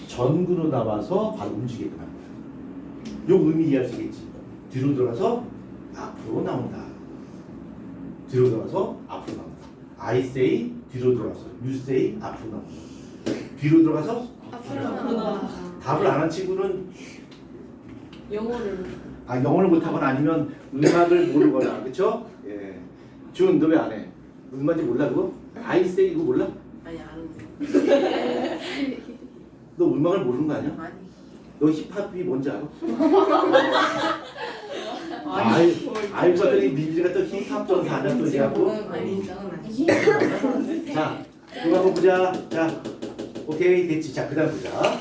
전근으로 나와서 바로 움직이게끔 합니다. 요 의미 이해할 수 있겠지. 뒤로 들어가서 앞으로 나온다. 뒤로 들어가서 앞으로 나온다. I say 뒤로 들어가서 you say 앞으로 나온다. 뒤로 들어가서 앞으로 나온다. 답을 안 한 친구는 영어를 아 영어를 못하거나 아니면 음악을 모르거나 그쵸? 예. 준 너 왜 안 해? 무슨 말인지 몰라 그거? 아이세이 이거 몰라? 아니 아는데. 너 음악을 모르는 거 아니야? 아니. 너 힙합이 뭔지 알아? 알고 봤더니 민지가 또 힙합 전사 아니야 또 얘하고? 아니 저는 아니. 자 그거 한번 보자. 자 오케이 됐지. 자 그다음 보자.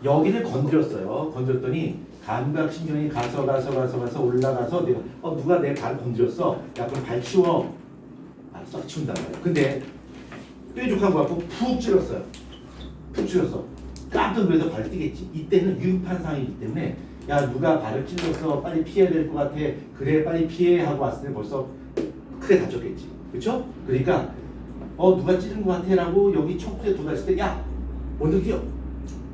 여기를 건드렸어요. 건드렸더니 감각신경이 가서 올라가서 내가 누가 내 발을 건드렸어. 야 그럼 발 치워. 알았어 치운단 말이야. 근데 뾰족한 거 갖고 푹 찔렀어요. 푹 찔렀어. 깜짝 놀라서 발을 뛰겠지. 이때는 유판상이기 때문에 야 누가 발을 찔러서 빨리 피해야 될 것 같아. 그래 빨리 피해 하고 왔을 때 벌써 크게 다쳤겠지. 그렇죠? 그러니까 누가 찌른 것 같아 라고 여기 척수에 도달했을 때 야 먼저 뛰어.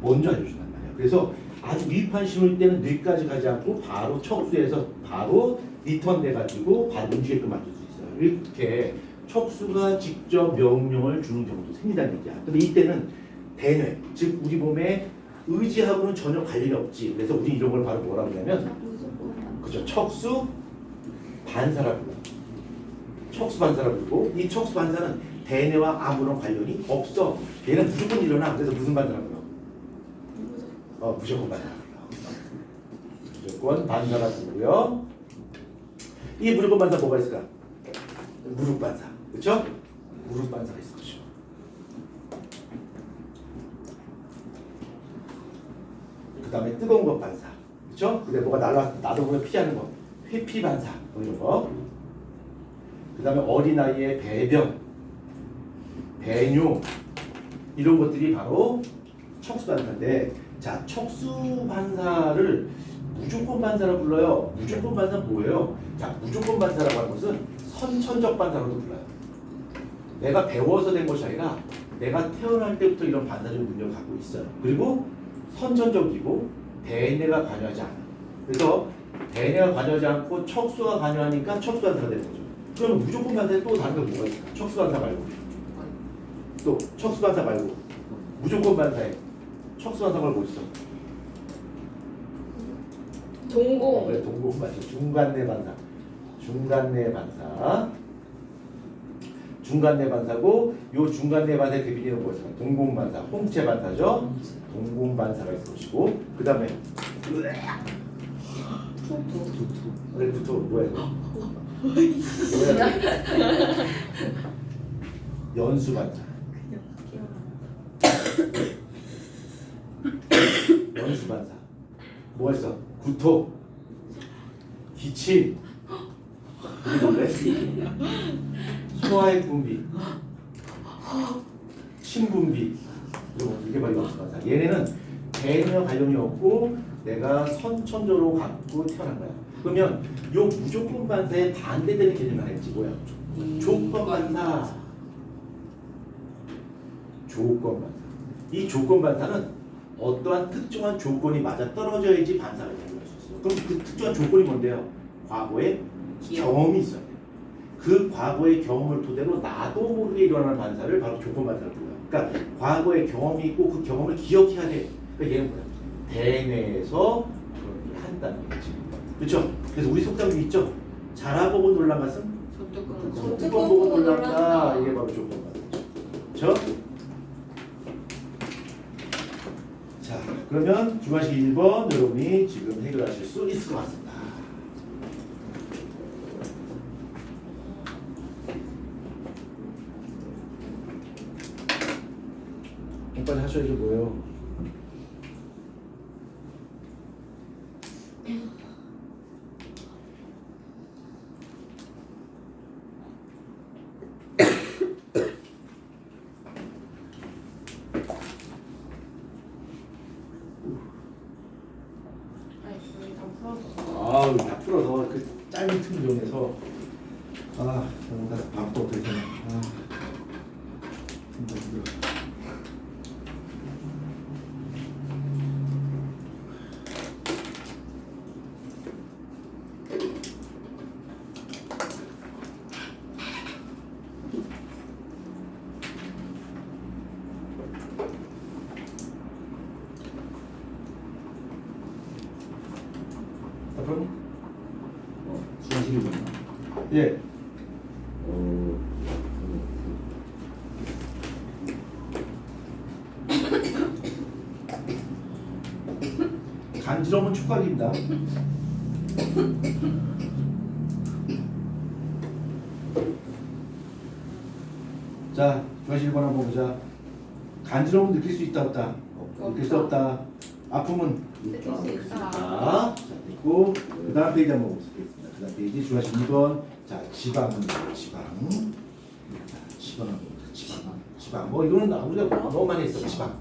먼저 알려준단 말이야. 그래서 아주 위판 심을 때는 뇌까지 가지 않고 바로 척수에서 바로 리턴 돼가지고 발 움직이게끔 만들 수 있어요. 이렇게 척수가 직접 명령을 주는 경우도 생긴다는 얘기야. 근데 이때는 대뇌, 즉 우리 몸에 의지하고는 전혀 관련이 없지. 그래서 우리 이런 걸 바로 뭐라고 하냐면 그죠? 척수 반사라고 불러. 척수 반사라고 부르고 이 척수 반사는 대뇌와 아무런 관련이 없어. 얘는 무조건 일어나. 그래서 무슨 반사라고 불러? 무조건 반사라고 불러. 무조건 반사라고 부르고요. 이 무조건 반사 뭐가 있을까? 무릎 반사. 그렇죠? 무릎 반사가 있어. 그렇죠? 그 다음에 뜨거운 것 반사. 그렇죠? 근데 뭐가 나도 보면 피하는 거. 회피 반사. 뭐 이런 거. 그 다음에 어린아이의 배변, 배뇨 이런 것들이 바로 척수 반사인데 자 척수 반사를 무조건 반사라고 불러요. 무조건 반사는 뭐예요? 자 무조건 반사라고 하는 것은 선천적 반사로도 불러요. 내가 배워서 된 것이 아니라 내가 태어날 때부터 이런 반사적 능력을 갖고 있어요. 그리고 선천적이고 대뇌가 관여하지 않아요. 그래서 대뇌가 관여하지 않고 척수가 관여하니까 척수 반사가 되는 거죠. 그러면 무조건 반사에 또 다른 게 뭐가 있을까? 척수 반사 말고 또 척수 반사 말고 무조건 반사에 척수 반사 말고 뭐 있어? 동공. 그래 동공 반사, 중간내 반사, 중간내 반사, 중간내 반사고 요 중간내 반사의 대비되는 뭐였어? 동공 반사, 홍채 반사죠. 동공 반사가 있을 것이고 그 다음에 그래 부터 뭐야? 연수 반사. 연수 반사. 뭐가 있어? 구토, 기침, 소화의 분비, 신분비. 이게 바로 연수 반사. 얘네는 대뇌와 관련이 없고 내가 선천적으로 갖고 태어난 거야. 그러면 요 무조건 반사의 반대되는 개념을 했지 뭐야? 조건 반사. 조건 반사. 이 조건 반사는 어떠한 특정한 조건이 맞아 떨어져야지 반사가 일어날 수 있어요. 그럼 그 특정한 조건이 뭔데요? 과거에 경험이 있어야 돼요. 그 과거의 경험을 토대로 나도 모르게 일어나는 반사를 바로 조건 반사라고 불러요. 그러니까 과거의 경험이 있고 그 경험을 기억해야 돼. 그러니까 얘는 뭐야? 대뇌에서 그런 걸 한다는 거지. 그렇죠? 그래서 우리 속담이 있죠. 자라보고 놀란 것은 손뚜껑 보고 놀란다. 이게 바로 조건 반사죠. 그렇죠? 자, 그러면 주관식 1번 여러분이 지금 해결하실 수 있을 것 같습니다. 빨리 하셔야죠 뭐예요? 아우 다 풀어서 그 짧은 틈 이용해서 뭔가 밥도 어떻게 되나 힘들어. 21번. 예. 간지러우면 촉각입니다. 자, 조하실 번 한번 보자. 간지러움은 느낄 수 있다 없다? 느낄 수 없다. 아픔은? 느낄 수 있다. 자, 됐고 그 다음 페이지 한번 보겠습니다. 그 다음 페이지 조하실 2번. 자, 지방은 지방. 지방. 뭐 이거는 우리가 너무 많이 했어. 지방.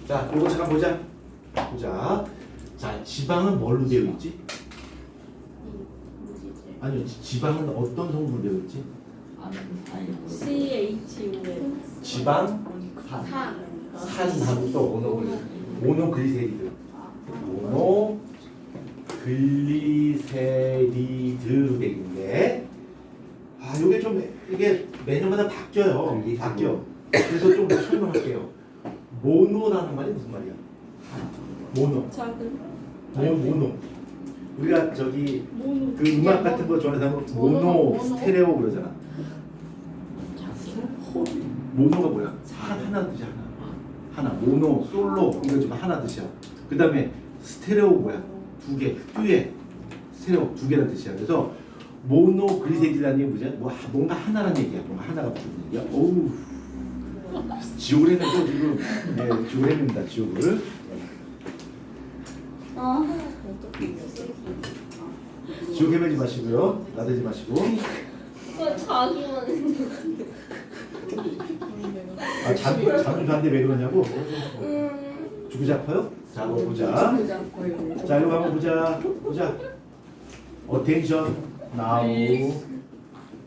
자, 이거 잠깐 보자. 자, 지방은 뭘로 되어 있지? 아니요, 지방은 어떤 성분으로 되어 있지? CHOL. 지방, 산하고 또 모노글리세리드. 모노글리세리드로 되어 있는데, 요게 좀 이게 매년마다 바뀌어요. 바뀌어. 그래서 좀 설명할게요. 모노라는 말이 무슨 말이야? 모노. 작은. 모노. 우리가 저기 모노. 그 음악 같은 거 좋아하는 사람은 모노, 스테레오 그러잖아. 모노가 뭐야? 하나 뜻이야. 하나. 모노, 솔로 이거 좀 하나 뜻이야. 그 다음에 스테레오 뭐야? 두 개, 듀엣. 스테레오 두 개라는 뜻이야. 그래서 모노글리세리드라는 게 뭐지? 뭔가 하나라는 얘기야. 뭔가 하나가 무슨 얘기야? 어우. 지옥을 했는데 지금 지옥을 했습니다. 지옥을. 지옥 헤매지 마시고요. 나대지 마시고. 자기만 잠이 잔데 왜 그러냐고? 죽이 잡혀요? 자, 한번 보자. 자, 이거 한번 보자. 어텐션 나우.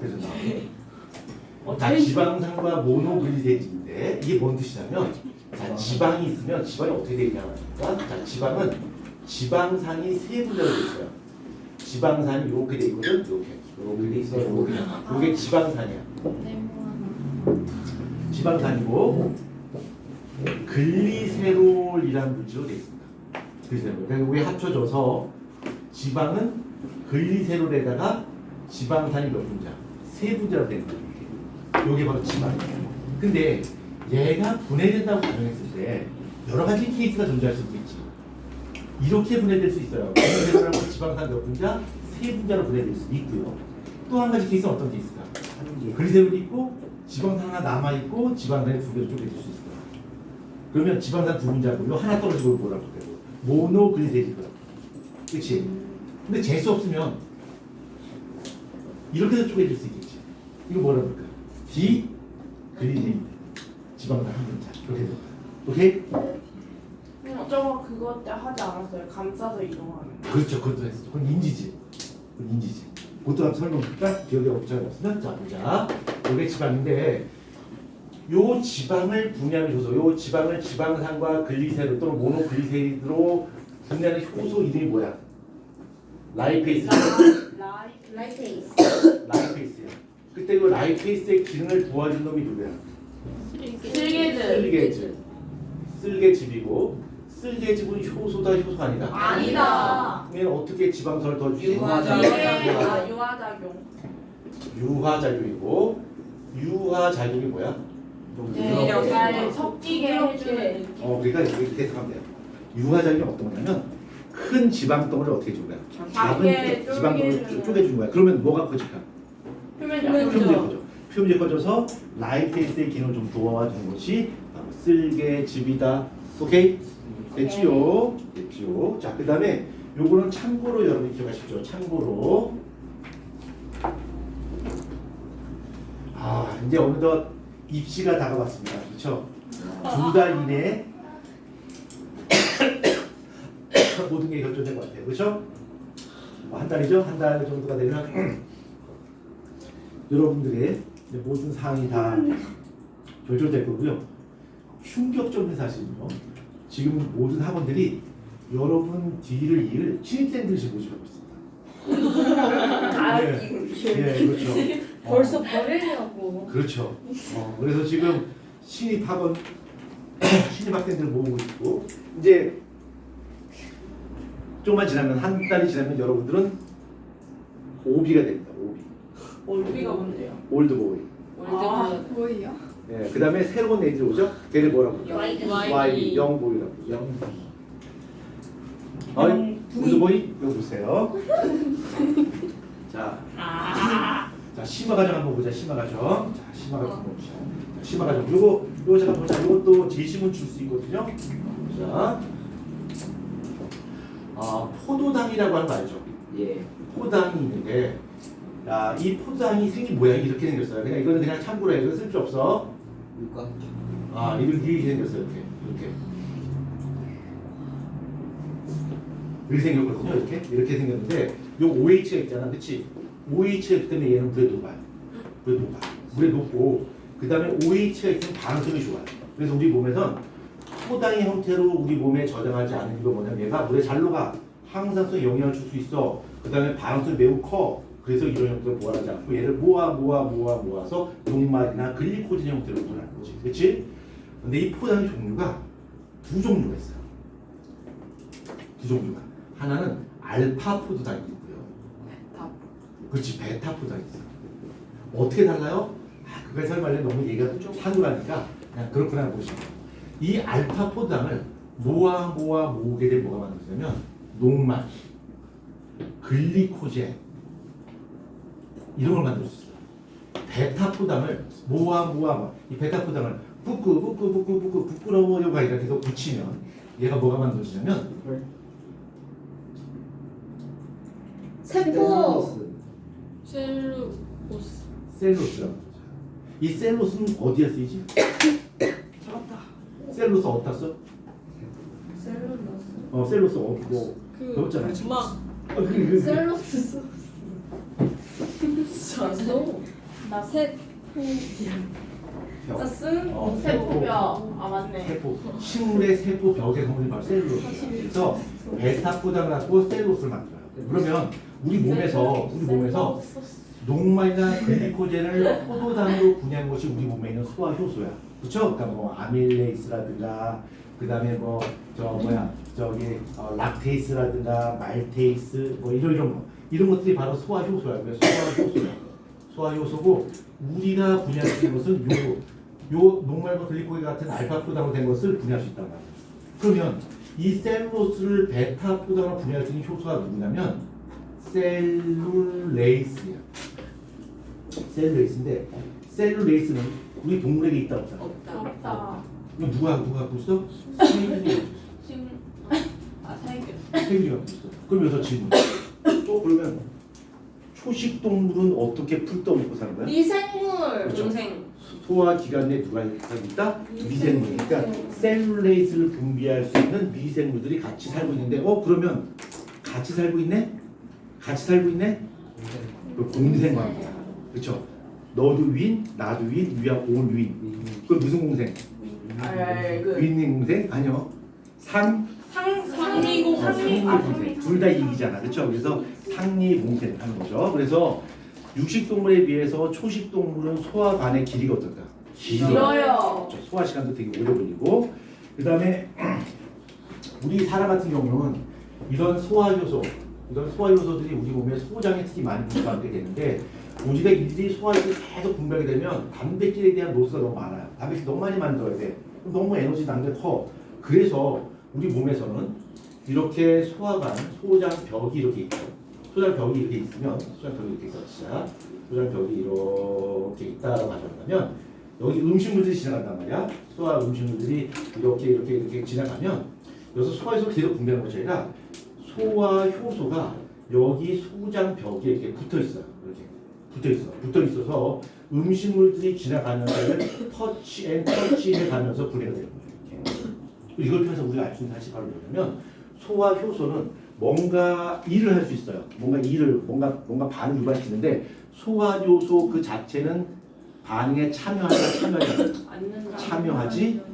그래서 나우. 자, 지방산과 모노글리세리드인데 이게 뭔 뜻이냐면, 자, 지방이 있으면 지방이 어떻게 되냐면, 자, 지방은 지방산이 세 분야로 돼 있어요. 지방산이 이렇게 돼 있거든, 이렇게 돼 있어요. 이게 지방산이야. 지방산이고 글리세롤이라는 물질로 되어 있습니다. 글리세롤. 그러니까 이게 합쳐져서 지방은 글리세롤에다가 지방산이 몇 분자? 세 분자로 되는 거예요. 이게 바로 지방이에요. 근데 얘가 분해된다고 가정했을 때 여러 가지 케이스가 존재할 수 있겠지. 이렇게 분해될 수 있어요. 글리세롤하고 지방산 몇 분자? 세 분자로 분해될 수 있고요. 또 한 가지 케이스는 어떤 케이스가? 글리세롤이 있고 지방산 하나 남아있고 지방산이 두 개로 쪼개질 수 있어요. 그러면 지방산 두 분자고 이거 하나 떨어지고 뭐라고 그래요? 모노글리세리드라고. 그치? 근데 재수 없으면 이렇게도 쪼개질 수 있겠지. 이거 뭐라고 할까? 디글리세리드. 지방산 한 분자. 이렇게 해서. 오케이? 저거 그거 때 하지 않았어요? 감싸서 이동하는. 그렇죠. 그것도 했어. 그건 인지지. 그것도 한번 설명할까? 기억에 없으면 자 보자. 이게 지방인데 요 지방을 분해하면서 요 지방을 지방산과 글리세롤 또는 모노글리세리드로 분해하는 효소 이름이 뭐야? 라이페이스. 라이테이스. 라이페이스야. 그때 그 라이페이스의 기능을 도와준 놈이 누구야? 쓸개즙이고 쓸개즙은 효소다 효소 아니다? 아니다. 그러면 어떻게 지방산을 더 주지? 유화작용. 유화작용이고 유화작용이 뭐야? 잘 섞이게 해주는 느낌. 그러니까 이렇게 해석하면 돼요. 유화작용이 어떤 거냐면 큰 지방 덩어리를 어떻게 해준 거야? 작게 작은 지방 덩어리를 쪼개주는. 쪼개준 거야. 그러면 뭐가 커질까? 표면이 표면이 커져. 커져. 표면이 커져서 라이페이스의 기능을 좀 도와주는 것이 바로 쓸개즙이다. 오케이? 됐지요? 자, 그 다음에 요거는 참고로 여러분이 기억하십시오. 참고로. 이제 어느덧 입시가 다가왔습니다. 그렇죠? 2달 이내에 모든 게 결정된 것 같아요. 그렇죠? 한 달이죠? 한 달 정도가 되면 여러분들의 모든 사항이 다 결정될 거고요. 충격적인 사실은요. 지금 모든 학원들이 여러분 뒤를 이을 신입생들이 모집하고 있습니다. 네, 그렇죠. 벌써 버리려고. 그렇죠. 그래서 지금 신입 학원 신입 학생들 모으고 있고 이제 조금만 지나면 한 달이 지나면 여러분들은 오비가 됩니다. 오비. 올비가 뭔데요? 올드보이. 올드보이. 뭐예요? 예, 그 다음에 새로운 애들이 오죠? 걔를 뭐라고 그러죠? YB, 영보이라고 그러죠. 영비. 올드보이 이거 보세요. 자, 자 심화 과정 한번 보자. 심화 과정. 자, 심화 과정 한번 보자. 자, 심화 과정. 요거 잠깐 보자. 요것도 제시문 줄 수 있거든요. 자, 포도당이라고 하는 거 알죠? 예. 포당이 있는데, 야, 이 포당이 생긴 모양이 이렇게 생겼어요. 그냥 이거는 그냥 참고로 해. 이거 쓸 필요 없어. 육각. 이렇게 생겼어요. 이렇게 생겼거든요. 이렇게 생겼는데 요 OH가 있잖아, 그렇지? OH가 있기 때문에 얘는 물에 녹아요. 물에 녹고 그 다음에 OH가 있으면 반응성이 좋아요. 그래서 우리 몸에선 포당의 형태로 우리 몸에 저장하지 않는 이유가 뭐냐면 얘가 물에 잘 녹아. 항산성에 영향을 줄 수 있어. 그 다음에 반응성이 매우 커. 그래서 이런 형태로 보완하지 않고 얘를 모아서 녹말이나 글리코젠 형태로 보완하는 거지. 그렇지? 근데 이 포당의 종류가 두 종류가 있어요. 두 종류가. 하나는 알파 포도당이 있고요. 그렇지, 베타 포도당이 있어요. 어떻게 달라요? 그걸 설명하려면 너무 얘기가 좀 산으라니까 그냥 그렇구나 보시면 돼요. 이 알파 포도당을 모으게 되면 뭐가 만들어지냐면 녹말, 글리코젠 이런 걸 만들 수 있어요. 베타 포당을 이 베타 포당을 부끄러워요가 아니라 계속 붙이면 얘가 뭐가 만들어지냐면 세포. 셀로스라고 하죠. 이 셀로스는 어디에 쓰이지? 셀로스 어디다 써? 셀로스 뭐 배웠잖아. 셀로스 세포뼈. 맞네. 세포. 식물의 세포 벽의 성분이 바로 셀로스예요. 그래서 베타 포당을 갖고 셀로스를 만들어요. 그러면 우리 몸에서 녹말이나 글리코젠을 포도당으로 분해하는 것이 우리 몸에 있는 소화 효소야. 그렇죠? 그러니까 뭐 아밀레이스라든가 그다음에 락테이스라든가 말테이스 뭐 이런 것들이 바로 소화 효소야. 그래서 소화 효소고 우리가 분해할 수 있는 것은 요 녹말과 글리코겐 같은 알파 포당으로 된 것을 분해할 수 있단 말이야. 그러면 이 셀로스를 베타 포당으로 분해할 수 있는 효소가 누구냐면 셀룰레이스야. 셀룰레이스인데 셀룰레이스는 우리 동물에게 있다 없다? 없다. 이거 누가 갖고 있어? 지금 세균이 갖고 있어. 그럼 여기서 질문. 또 그러면 초식 동물은 어떻게 풀떠먹고 사는 거야? 미생물. 동생. 소화기관 내에 누가 있다? 미생물. 그러니까 셀룰레이스를 분비할 수 있는 미생물들이 같이 살고 있는데 그러면 같이 살고 있네? 그 공생관계야. 그렇죠? 너도 윈, 나도 윈, 위아 온 윈. 그럼 무슨 공생? 윈님 공생? 아니요. 상리 공생. 둘 다 이기잖아. 그렇죠? 그래서 상리 공생 하는 거죠. 그래서 육식 동물에 비해서 초식 동물은 소화관의 길이가 어떨까? 길어요. 그렇죠. 소화 시간도 되게 오래 걸리고 그다음에 우리 사람 같은 경우는 이런 소화 요소들이 우리 몸에 소장에 특히 많이 분포하게 되는데 우리가 일일이 소화를 계속 분배하게 되면 단백질에 대한 노수가 너무 많아요. 단백질 너무 많이 만들어야 돼. 그럼 너무 에너지 낭비가 커. 그래서 우리 몸에서는 이렇게 소장 벽이 이렇게 있고 소장 벽이 이렇게 있으면 소장 벽이 이렇게 있다라고 가정한다면 여기 음식물들이 지나간단 말이야. 소화 음식물들이 이렇게 지나가면 여기서 소화 효소를 계속 분배하는 것이 아니라 소화 효소가 여기 소장 벽에 이렇게 붙어 있어요. 붙어 있어서 음식물들이 지나가면서 터치해 가면서 분해가 되는 거예요. 이걸 통해서 우리가 알 수 있는 사실이 바로 뭐냐면 소화 효소는 뭔가 일을 할 수 있어요. 뭔가 반응을 유발시키는데 소화 효소 그 자체는 반응에 참여하지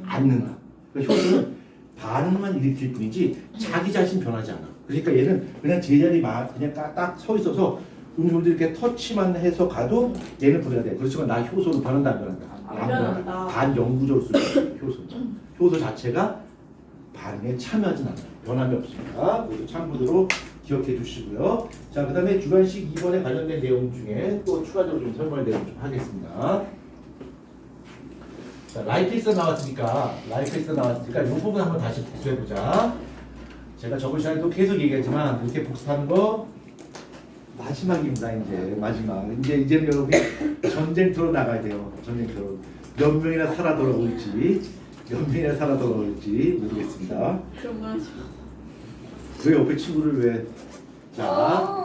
않는다. 그러니까 효소는 반응만 일으킬 뿐이지 자기 자신 변하지 않아. 그러니까 얘는 그냥 제자리 그냥 딱 서 있어서 음식물들 이렇게 터치만 해서 가도 얘는 분해가 돼. 그렇지만 나 효소는 변한다 안 변한다? 안 변한다. 반영구적으로 쓰는 효소 자체가 반응에 참여하진 않아요. 변함이 없습니다. 모두 참고로 기억해 주시고요. 자, 그 다음에 주관식 2번에 관련된 내용 중에 또 추가적으로 좀 설명을 내용 좀 하겠습니다. 자, 라이프리스 나왔으니까 이 부분 한번 다시 복습해보자. 제가 저번 시간에도 계속 얘기했지만 이렇게 복습하는 거 마지막입니다. 이제 마지막. 이제는 여러분이 전쟁터로 나가야 돼요. 전쟁터로. 몇 명이나 살아 돌아올지 모르겠습니다. 왜 옆에 친구를 왜? 자,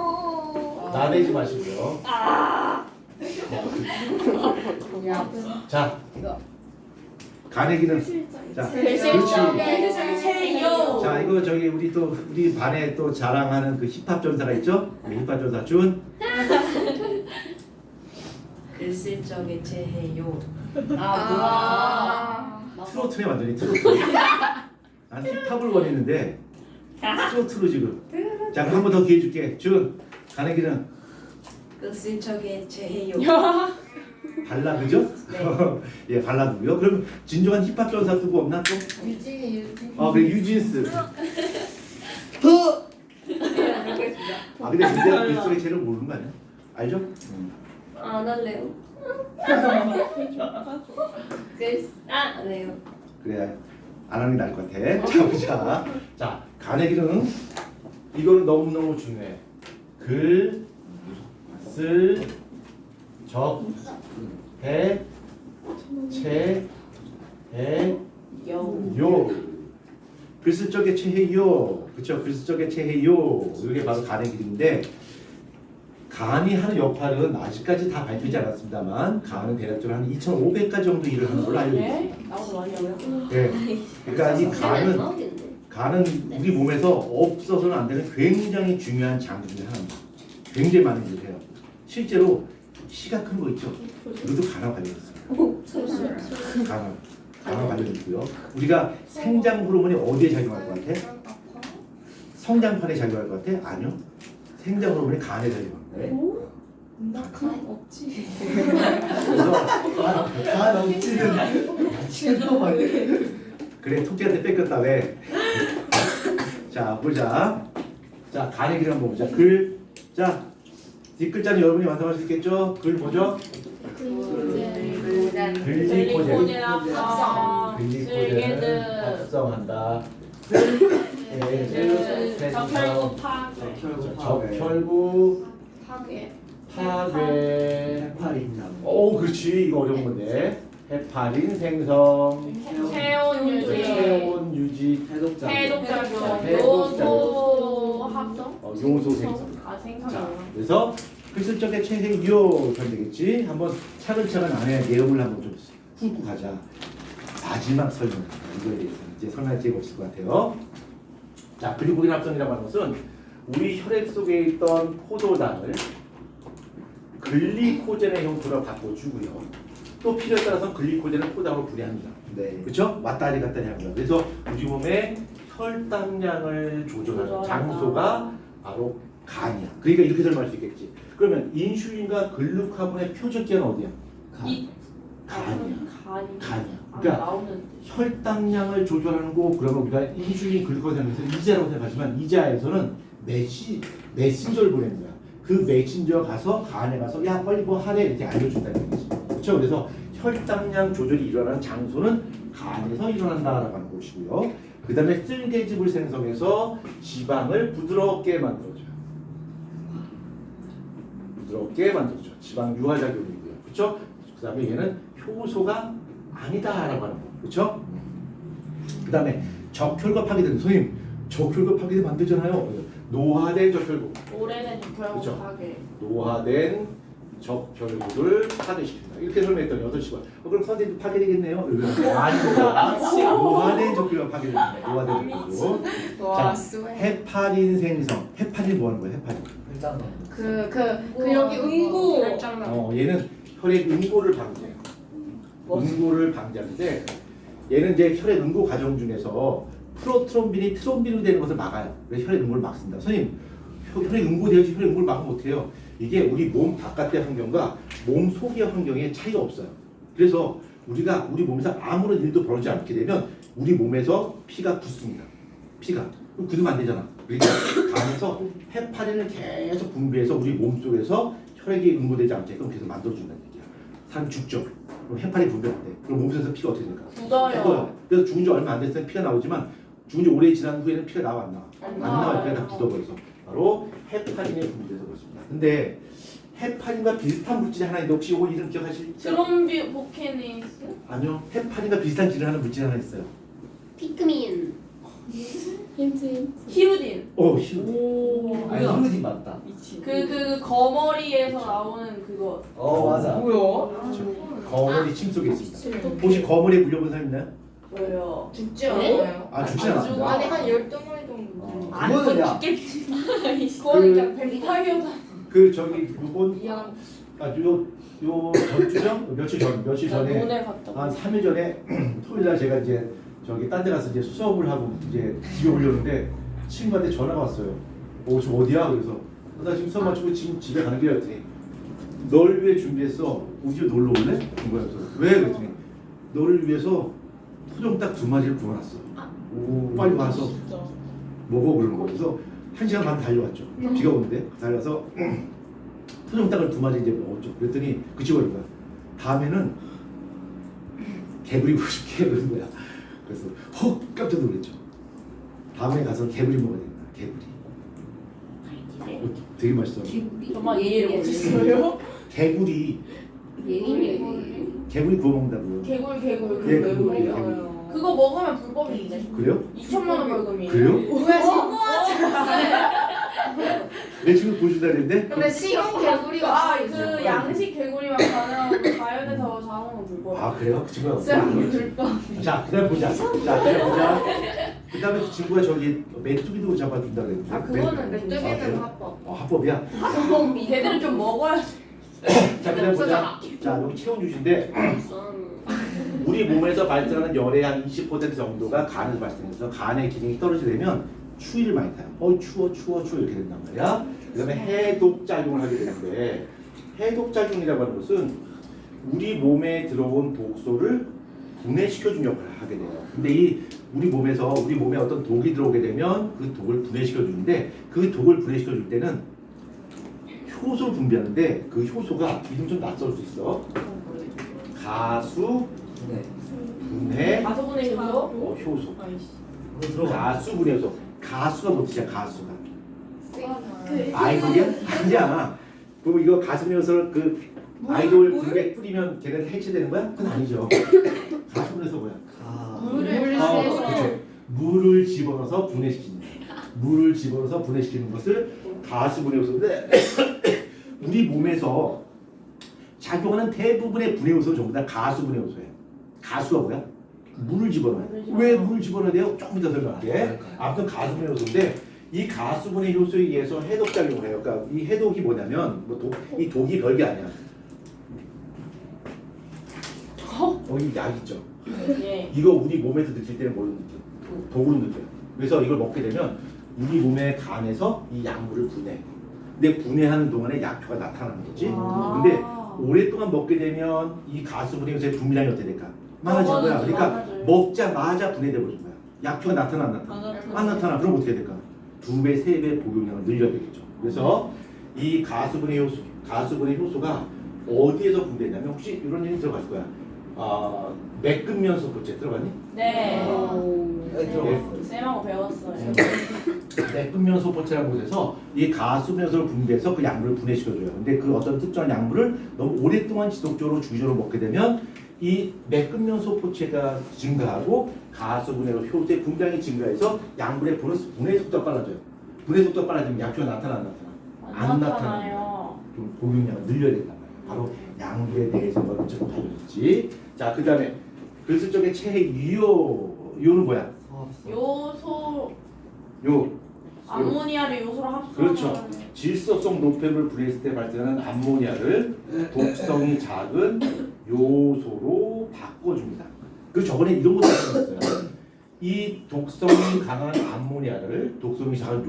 나대지 마시고요. 자, 간의 기능. 자, 그렇지. 자, 이거 저기 우리 반에 또 자랑하는 그 힙합 전사가 있죠? 힙합 전사 준. 글쓸적의 최혜요. 트로트네 완전히 트로트. 난 힙합을 원했는데 트로트로 지금. 자, 그럼 한 번 더 기회 줄게. 준, 간의 기능. 글쓸적의 최혜요. 발라드죠? 네. 예, 발라드고요. 그럼 진정한 힙합 전사 누구 없나 또? 유진이. 그래 유진스. 근데 진짜 글속에 쟤를 모르는 거 아니야? 알죠? 안 할래요. 안 해요. 그래 안 하는 게 나을 것 같아. 자, 보자. 자, 간의 기능. 이거는 너무너무 중요해. 글, 쓸, 적, 해, 채, 해, 요. 글쓸적의 체해요. 그쵸? 글쓸적의 체해요. 이게 바로 간의 기능인데 간이 하는 역할은 아직까지 다 밝히지 않았습니다만 간은 대략적으로 한 2,500가지 정도 일을 하는 걸로 알고 있습니다. 나오도 많이 하고요. 네. 그러니까 이 간은 우리 몸에서 없어서는 안 되는 굉장히 중요한 장기 중에 하나입니다. 굉장히 많은 일을 해요. 실제로 키가 큰 거 있죠? 이것도 간하고 관련있어요. 간하고 관련있고요. 우리가 생장 호르몬이 어디에 작용할 것 같아? 성장판에 작용할 것 같아? 아니요. 생장 호르몬이 간에 작용합니다. 나간 없지. 그래서 간 없지는 미치겠어 막. 그래 토끼한테 뺏겼다 왜? 자 보자. 자 간의 기능 한번 보자. 글. 자 뒷글자는 여러분이 완성할 수 있겠죠? 글 뭐죠? 글리코젠. 글리코젠 합성. 글리코젠을 합성한다. 적혈구 파괴. 적혈구 파괴. 파괴. 해파린당. 오 그렇지 이거 어려운 건데. 헤파린 생성. 체온 유지. 체온 유지. 해독작. 해독작용. 해독작용. 요소 합성. 요소 생성. 자, 생성이요. 그래서 글쓸적의 체해요 되겠지. 한번 차근차근 안에 내용을 한번 좀 훑고 가자. 마지막 설명입니다. 이거에 대해서 이제 설명할 기회가 없을 것 같아요. 자, 글리코겐 합성이라고 하는 것은 우리 혈액 속에 있던 포도당을 글리코젠의 형태로 바꿔주고요. 또 필요에 따라서 글리코젠을 포도당으로 분해합니다. 네. 그렇죠? 왔다리 갔다리 합니다. 그래서 우리 몸의 혈당량을 조절하는 장소가 바로 간이야. 그러니까 이렇게 설명할 수 있겠지. 그러면 인슐린과 글루카곤의 표적기는 어디야? 간이야. 간이야. 그러니까 나오는 혈당량을 조절하는 거 그러면 우리가 인슐린 글루카곤에서 이자라고 생각하지만 이자에서는 메신저를 보내는 거야. 그 메신저가 가서 간에 가서 야 빨리 뭐 하래 이렇게 알려준다는 거지. 그렇죠? 그래서 혈당량 조절이 일어나는 장소는 간에서 일어난다라고 하는 것이고요. 그 다음에 쓸개즙을 생성해서 지방을 부드럽게 만들어줘요. 지방 유화 작용이고요. 그렇죠? 그 다음에 얘는 효소가 아니다라고 하는 거. 그렇죠? 그 다음에 적혈구 파괴되는 선생님 적혈구 파괴되면 안 되잖아요. 노화된 적혈구. 오래된 적혈구 그쵸. 파괴. 노화된 적혈구를 파괴시킨다. 이렇게 설명했더니 8시간. 그럼 선생님도 파괴되겠네요? 아닙니다. 노화된 적혈구가 파괴됩니다. 노화된 적혈구. 자, 헤파린 생성. 헤파린 뭐 하는 거예요? 헤파린. 그 여기 응고. 얘는 혈액 응고를 방지해요. 응고를 방지하는데 얘는 이제 혈액 응고 과정 중에서 프로트롬빈이 트롬빈으로 되는 것을 막아요. 그래서 혈액 응고를 막습니다. 선생님, 혈액 응고되어야지 혈액 응고를 막으면 못해요. 이게 우리 몸 바깥의 환경과 몸 속의 환경에 차이가 없어요. 그래서 우리가 우리 몸에서 아무런 일도 벌어지지 않게 되면 우리 몸에서 피가 굳습니다. 피가 그럼 굳으면 안 되잖아. 그러니까 간에서 헤파린을 계속 분비해서 우리 몸 속에서 혈액이 응고되지 않게끔 계속 만들어준다는 얘기야. 사람 죽죠. 그럼 헤파린 분비할 때 그럼 몸속에서 피가 어떻게 될까? 굳어요. 그래서 죽은 지 얼마 안 됐을 때 피가 나오지만 죽은 지 오래 지난 후에는 피가 나와 안 나와? 안 나와. 그래서 다 굳어버려서 바로 헤파린이 분비돼서 그렇습니다. 근데 헤파린과 비슷한 물질이 하나 있는데 혹시 이거 이름 기억하실? 트롬비포케네이스? 아니요. 헤파린과 비슷한 기능을 하는 물질이 하나 있어요. 피크민. 힌트. 히루딘. 히루. 아 이루진 맞다. 그 거머리에서 나오는 그거. 맞아. 거머리 침 속에 있습니다. 혹시 거머리에 물려본 사람 있나요? 뭐예요? 죽지 네? 않아요. 아 죽진 안 않습니다. 아니 한 12마리 정도. 아니 그거는 그건 야. 죽겠지. 그거는 그냥 뱀파이어다. 그 저기 이번 미안. 요 전주죠? 며칠 전에 오늘 갔다. 한 3일 전에 토요일 날 제가 이제 저기 딴 데 가서 이제 수업을 하고 이제 집에 오려는데 친구한테 전화가 왔어요. 지금 어디야? 그래서 나 지금 수업 마치고 지금 집에 가는 길이었더니 널 위해 준비했어. 우리 집에 놀러 올래? 그런 거야. 그래서 왜? 그랬더니 너를 위해서 토종닭 2마리를 구워놨어. 빨리 와서 진짜. 먹어 그러는 거예요. 그래서 1시간 반 달려왔죠. 비가 오는데 달려서 토종닭을 2마리 이제 먹었죠. 그랬더니 그 친구가 그런 거야. 다음에는 개구리 구워 줄게 그런 거야. 그래서 깜짝 놀랐죠. 다음에 가서 개구리 먹어야 된다. 개구리. 되게 맛있어. 개구리. 정말 예의를 못했어요. 개구리. 개구리 구워 먹는다고요. 개굴 예, 개굴 개구리. 그거 먹으면 불법인데. 그래요? 2천만 원 벌금이에요. 그래요? 왜 내 친구 보여준다 그랬는데? 근데 식용 개구리가 그 양식 개구리만 가능하고 자연에서 잡으면 불법. 아 그래요? 그 친구가 쌤 불법. 자 그다음 보자. 그 다음에 그 친구가 저기 메뚜기도 잡아준다 그랬는데. 아, 그거는 메뚜기는 합법. 합법이야. 걔들은 좀 먹어야. 자 그다음 보자. 자 여기 체온 유지인데 우리 몸에서 발생하는 열의 한 20% 정도가 간에서 발생해서 간의 기능이 떨어지려면 추위를 많이 타요. 추워 이렇게 된단 말이야. 그다음에 해독 작용을 하게 되는데 해독 작용이라고 하는 것은 우리 몸에 들어온 독소를 분해시켜주는 역할을 하게 돼요. 근데 이 우리 몸에 어떤 독이 들어오게 되면 그 독을 분해시켜주는데 그 독을 분해시켜줄 때는 효소를 분비하는데 그 효소가 이름 좀 낯설 수 있어. 가수 네. 분해 가서분의 효소. 효소. 아이씨. 들어가. 가수 분해효소. 가수가 뭔 뜻이야? 가수가. 그 아이돌이야? 아니야. 그럼 이거 가수 분해효소를 그 아이돌 분에 뿌리면 걔네 해체되는 거야? 그건 아니죠. 가수 분해효소 뭐야? 물을 그렇죠. 물을 집어넣어서 분해시키는 거야. 물을 집어넣어서 분해시키는 것을 가수 분해효소인데 우리 몸에서 작용하는 대부분의 분해효소는 전부 다 가수 분해효소예요. 가수가 뭐야? 물을 집어넣어요. 왜 물을 집어넣어야 돼요? 조금 이따 설명할게. 아무튼 가수 분해효소인데 이 가수 분해효소에 의해서 해독작용을 해요. 그러니까 이 해독이 뭐냐면 이 독이 별게 아니야. 이 약 있죠. 예. 이거 우리 몸에서 느낄 때는 뭘로 느껴? 독으로 느껴요. 그래서 이걸 먹게 되면 우리 몸의 간에서 이 약물을 분해. 근데 분해하는 동안에 약효가 나타나는 거지. 근데 오랫동안 먹게 되면 이 가수 분해효소의 분비량이 어떻게 될까? 많아진 거야. 그러니까 많아져요. 먹자마자 분해돼 버린 거야. 약효가 나타나 안 나타나? 안 나타나. 그럼 어떻게 될까? 2배, 3배 복용량을 늘려야 되겠죠. 그래서 이 가수분해 효소가 어디에서 분비되냐면 혹시 이런 얘기 들어갈 거야. 맥근면소포체 들어봤니? 네. 네, 들어갔어요. 쌤하고 배웠어요. 맥근면소포체라는 곳에서 이 가수분해효소를 분비해서 그 약물을 분해시켜줘요. 근데 그 어떤 특정한 약물을 너무 오랫동안 지속적으로 주기적으로 먹게 되면 이 맥근면소포체가 증가하고 가수분해효소의 분비량이 증가해서 약물의 분해 속도가 빨라져요. 분해 속도가 빨라지면 약효가 나타나 안 나타나? 안 나타나요. 좀 복용량을 늘려야 된단 말이에요. 바로 약물에 대해서 좀 알려줬지. 자, 그 다음에 글쓸 적에 체유효는 뭐야? 요소 요 암모니아를 요소로 합성하는 그렇죠. 질소성 노폐물 분해했을 때 발생하는 암모니아를 독성이 작은 요소로 바꿔줍니다. 그 저번에 이런 것도 했어요. 이 독성이 강한 암모니아를 독성이 작은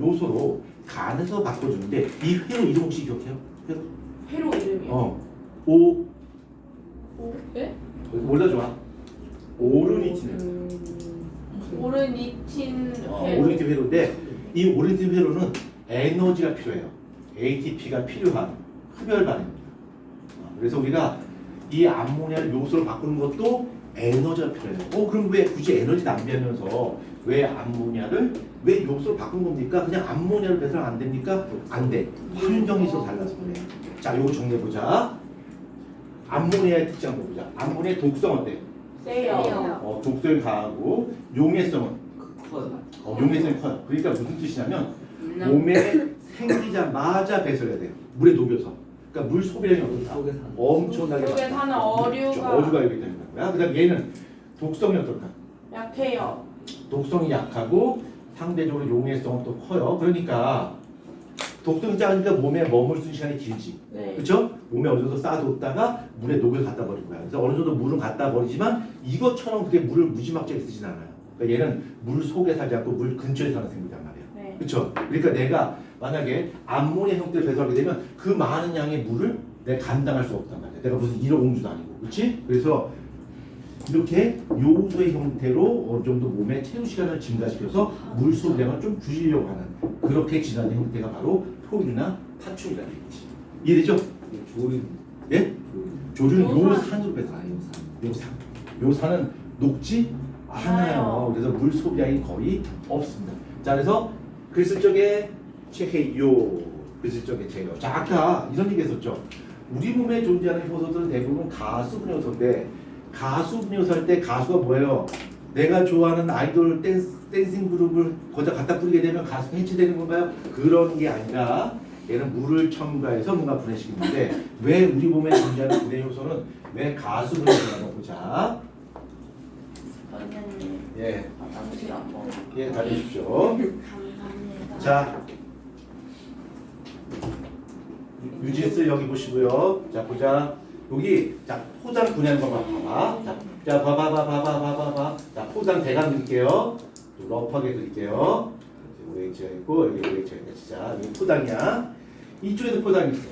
요소로 간에서 바꿔주는데 이 회로 이름 혹시 기억해요? 회로 이름이요. 오 네? 몰라 좋아. 오르니틴. 오르니틴 회로. 오르니틴 회로인데 이 오르니틴 회로는 에너지가 필요해요. ATP가 필요한 흡열 반응입니다. 그래서 우리가 이 암모니아 요소를 바꾸는 것도 에너지가 필요해요. 그럼 왜 굳이 에너지 낭비하면서 왜 암모니아를 왜 요소를 바꾼 겁니까? 그냥 암모니아를 배설 안 됩니까? 안 돼. 환경이 있어서 달라서 그래요. 자, 요거 정리해보자. 암모니아의 특징 보자. 암모니아의 독성 어때요? 세요. 독성이 강하고 용해성은 커요. 용해성이 커요. 그러니까 무슨 뜻이냐면 몸에 생기자마자 배설해야 돼요. 물에 녹여서. 그러니까 물 소비량이 어떻다? 속에 사는. 엄청나게 속에 많다. 사는 어류가 어류가 여기 되는 거야. 그다음 얘는 독성이 어떨까? 약해요. 독성이 약하고 상대적으로 용해성은 또 커요. 그러니까 독성이 작으니까 몸에 머물 수 있는 시간이 길지. 네. 그렇죠? 몸에 어느 정도 쌓아뒀다가 물에 녹여 갖다 버린 거야. 그래서 어느 정도 물은 갖다 버리지만 이것처럼 그렇게 물을 무지막지하게 쓰진 않아요. 그러니까 얘는 물 속에 살지 않고 물 근처에 사는 생물이란 말이야. 네. 그렇죠? 그러니까 내가 만약에 암모니아 형태를 배설하게 되면 그 많은 양의 물을 내가 감당할 수 없단 말이야. 내가 무슨 인어공주도 아니고, 그렇지? 그래서 이렇게 요소의 형태로 어느 정도 몸의 체류 시간을 증가시켜서 물 소비량을 좀 줄이려고 하는 그렇게 진화된 형태가 바로 포유나 파충이라 되겠지. 이해되죠? 조림. 예? 조림. 조류는 요산. 요산으로 배설. 아, 요산. 요산. 요산은 녹지 않아요. 그래서 물 소비량이 거의 없습니다. 자, 그래서 글쓸 적에 체해요. 글쓸 적에 체해요. 자, 아까 이런 얘기 했었죠. 우리 몸에 존재하는 효소들은 대부분 가수분 요소인데 가수분 요소 할 때 가수가 뭐예요? 내가 좋아하는 아이돌 댄싱 그룹을 거기다 갖다 뿌리게 되면 가수가 해체되는 건가요? 그런 게 아니라 얘는 물을 첨가해서 뭔가 분해시키는데 왜 우리 몸에 존재하는 분해 요소는 왜 가수분 요소라고 보자. 선생님 예, 화장실 한번. 예, 다녀오십시오. 감사합니다. 자, 유진스 여기 보시고요. 자, 보자. 여기 자 포장 분해하는 거 봐봐. 자, 봐봐. 자, 포장 대강 그릴게요. 좀 러프하게 그릴게요. OH가 있고 여기 OH가 있다. 진짜 여기 포장이야. 이쪽에도 포장이 있어.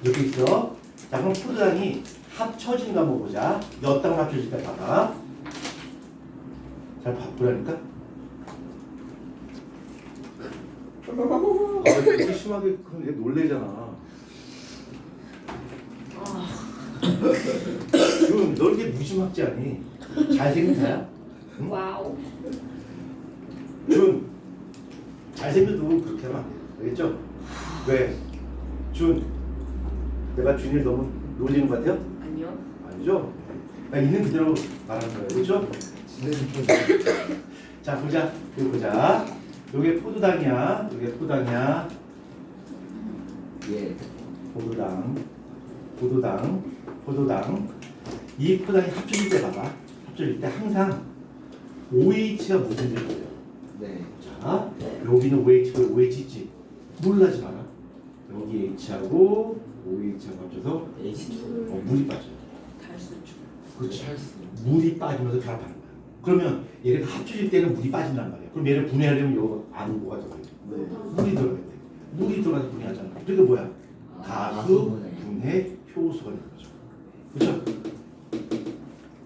여기 있어. 자, 그럼 포장이 합쳐진 거 한번 보자. 몇 당 합쳐질까 봐봐. 잘 바꾸라니까? 그렇게 심하게 그럼 얘 놀래잖아. 지금 너 이렇게 무지막지하니? 잘생긴 자야? 응? 와우. 준 잘생겨도 그렇게 하면 안 돼. 알겠죠? 왜? 준 내가 준이를 너무 놀리는 것 같아요? 아니요. 아니죠? 나 있는 그대로 말하는 거예요. 그렇죠? 자, 보자. 여기 보자. 요게 포도당이야. 요게 포도당이야. 예. 포도당. 이 포당이 합쳐질 때 봐봐. 합쳐질 때 항상 OH가 무슨 일이에요? 네. 자, 여기는 OH 있지? 놀라지 마라. 여기 H하고 OH하고 합쳐서 H2. 물이 빠져. 달수축. 그렇지. 물이 빠지면서 결합하는 거야. 그러면 얘네가 합쳐질 때는 물이 빠진단 말이야. 그럼 얘를 분해하려면 이거 안에 뭐가 들어가야 돼? 네. 물이 들어가야 돼. 물이 들어가서 분해하잖아. 그러니까 뭐야? 가수 분해 효소가 되는 거죠. 그렇죠?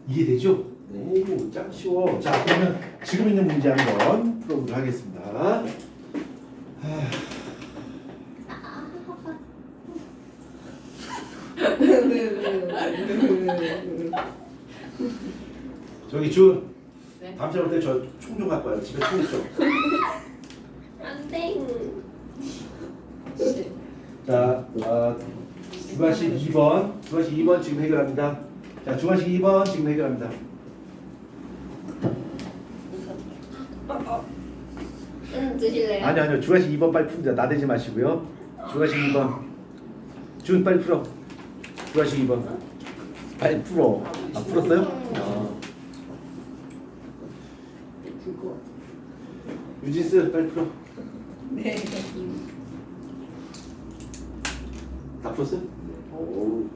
이해되죠? 네. 오, 짱 쉬워. 자, 그러면 지금 있는 문제 한번 풀어보도록 하겠습니다. 저기 준. 네. 다음 시간 올때 저 총 좀 갖고 와요. 집에 총 있죠? 안 돼. 자, 주관식 2번. 주관식 2번 지금 해결합니다. 자, 주관식 2번 지금 해결합니다. 드실래요? 아니요. 주관식 2번 빨리 풉니다. 나대지 마시고요. 주관식 2번. 준 빨리 풀어. 주관식 2번. 빨리 풀어. 아, 풀었어요? 유진스 빨리 풀어. 네. 다 풀었어요? 오.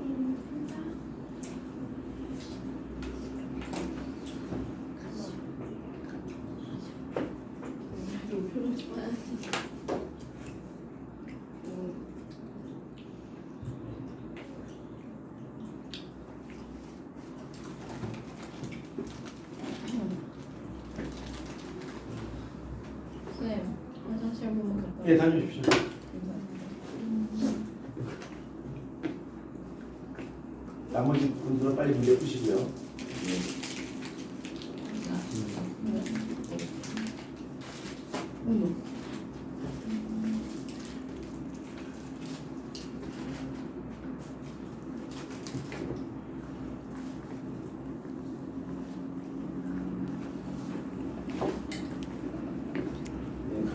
예, 다녀주십시오. 나머지 분들은 빨리 문제 푸시고요.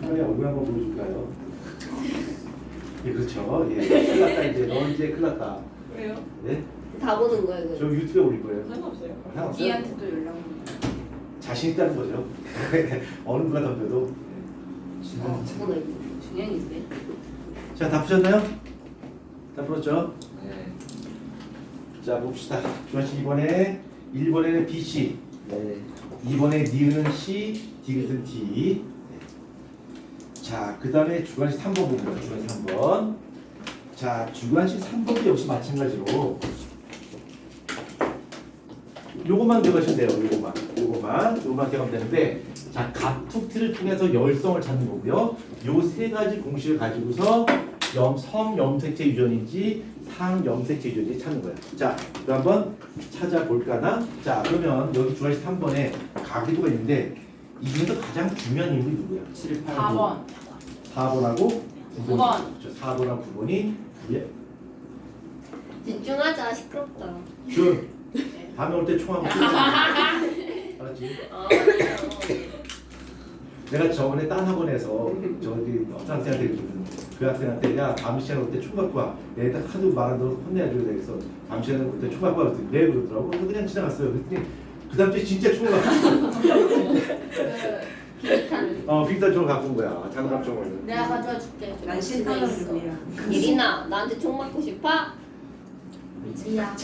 카메라에 얼굴 한번 보여줄까요? 예, 그렇죠. 예, 큰일 났다 이제. 너 이제 큰일 났다. 왜요? 네? 다 보는 거야 그. 저 유튜브에 올릴 거예요. 상관없어요. 상관없어요? 이한테도 연락 옵니다. 자신 있다는 거죠. 어느 누가 덤벼도. 저거는 중요한인데. 자, 다 푸셨나요? 다 풀었죠? 네. 자, 봅시다. 주한씨 이번에 1번에는 BC, 네. 2번에 니은 C, 디귿은 D. 자, 그 다음에 주관식 3번 봅니다. 주관식 3번. 자, 주관식 3번도 역시 마찬가지로 요것만 기억하시면 돼요. 요것만 기억하면 되는데, 자, 갑툭튀를 통해서 열성을 찾는 거고요. 요 세 가지 공식을 가지고서 성염색체 유전인지 상염색체 유전인지 찾는 거예요. 자, 이거 한번 찾아볼까나? 자, 그러면 여기 주관식 3번에 가계도가 있는데 이 중에서 가장 중요한 인물이 누구야? 7, 8, 4번. 4번하고 9번. 4번하고 9번이 예. 집중하자. 시끄럽다. 준 다음에 올 때 총 한번 쏘자. 알았지? 내가 저번에 딴 학원에서 저기 어떤 학생한테 그랬거든. 그 학생한테 야 다음 시간에 올 때 총 갖고 와. 내가 딱 하도 말한 대로 혼내줘야 되겠어. 다음 시간에 올 때 총 갖고 와. 그랬더니 네 그러더라고. 그래서 그냥 지나갔어요. 그랬더니 그 다음 주에 진짜 총을 갖고 왔어. 빅터 총을 갖고 온 거야. 장갑 총을. 내가 가져와 줄게. 난 신탄을 준비야. 예린아, 나한테 총 맞고 싶어? 지야.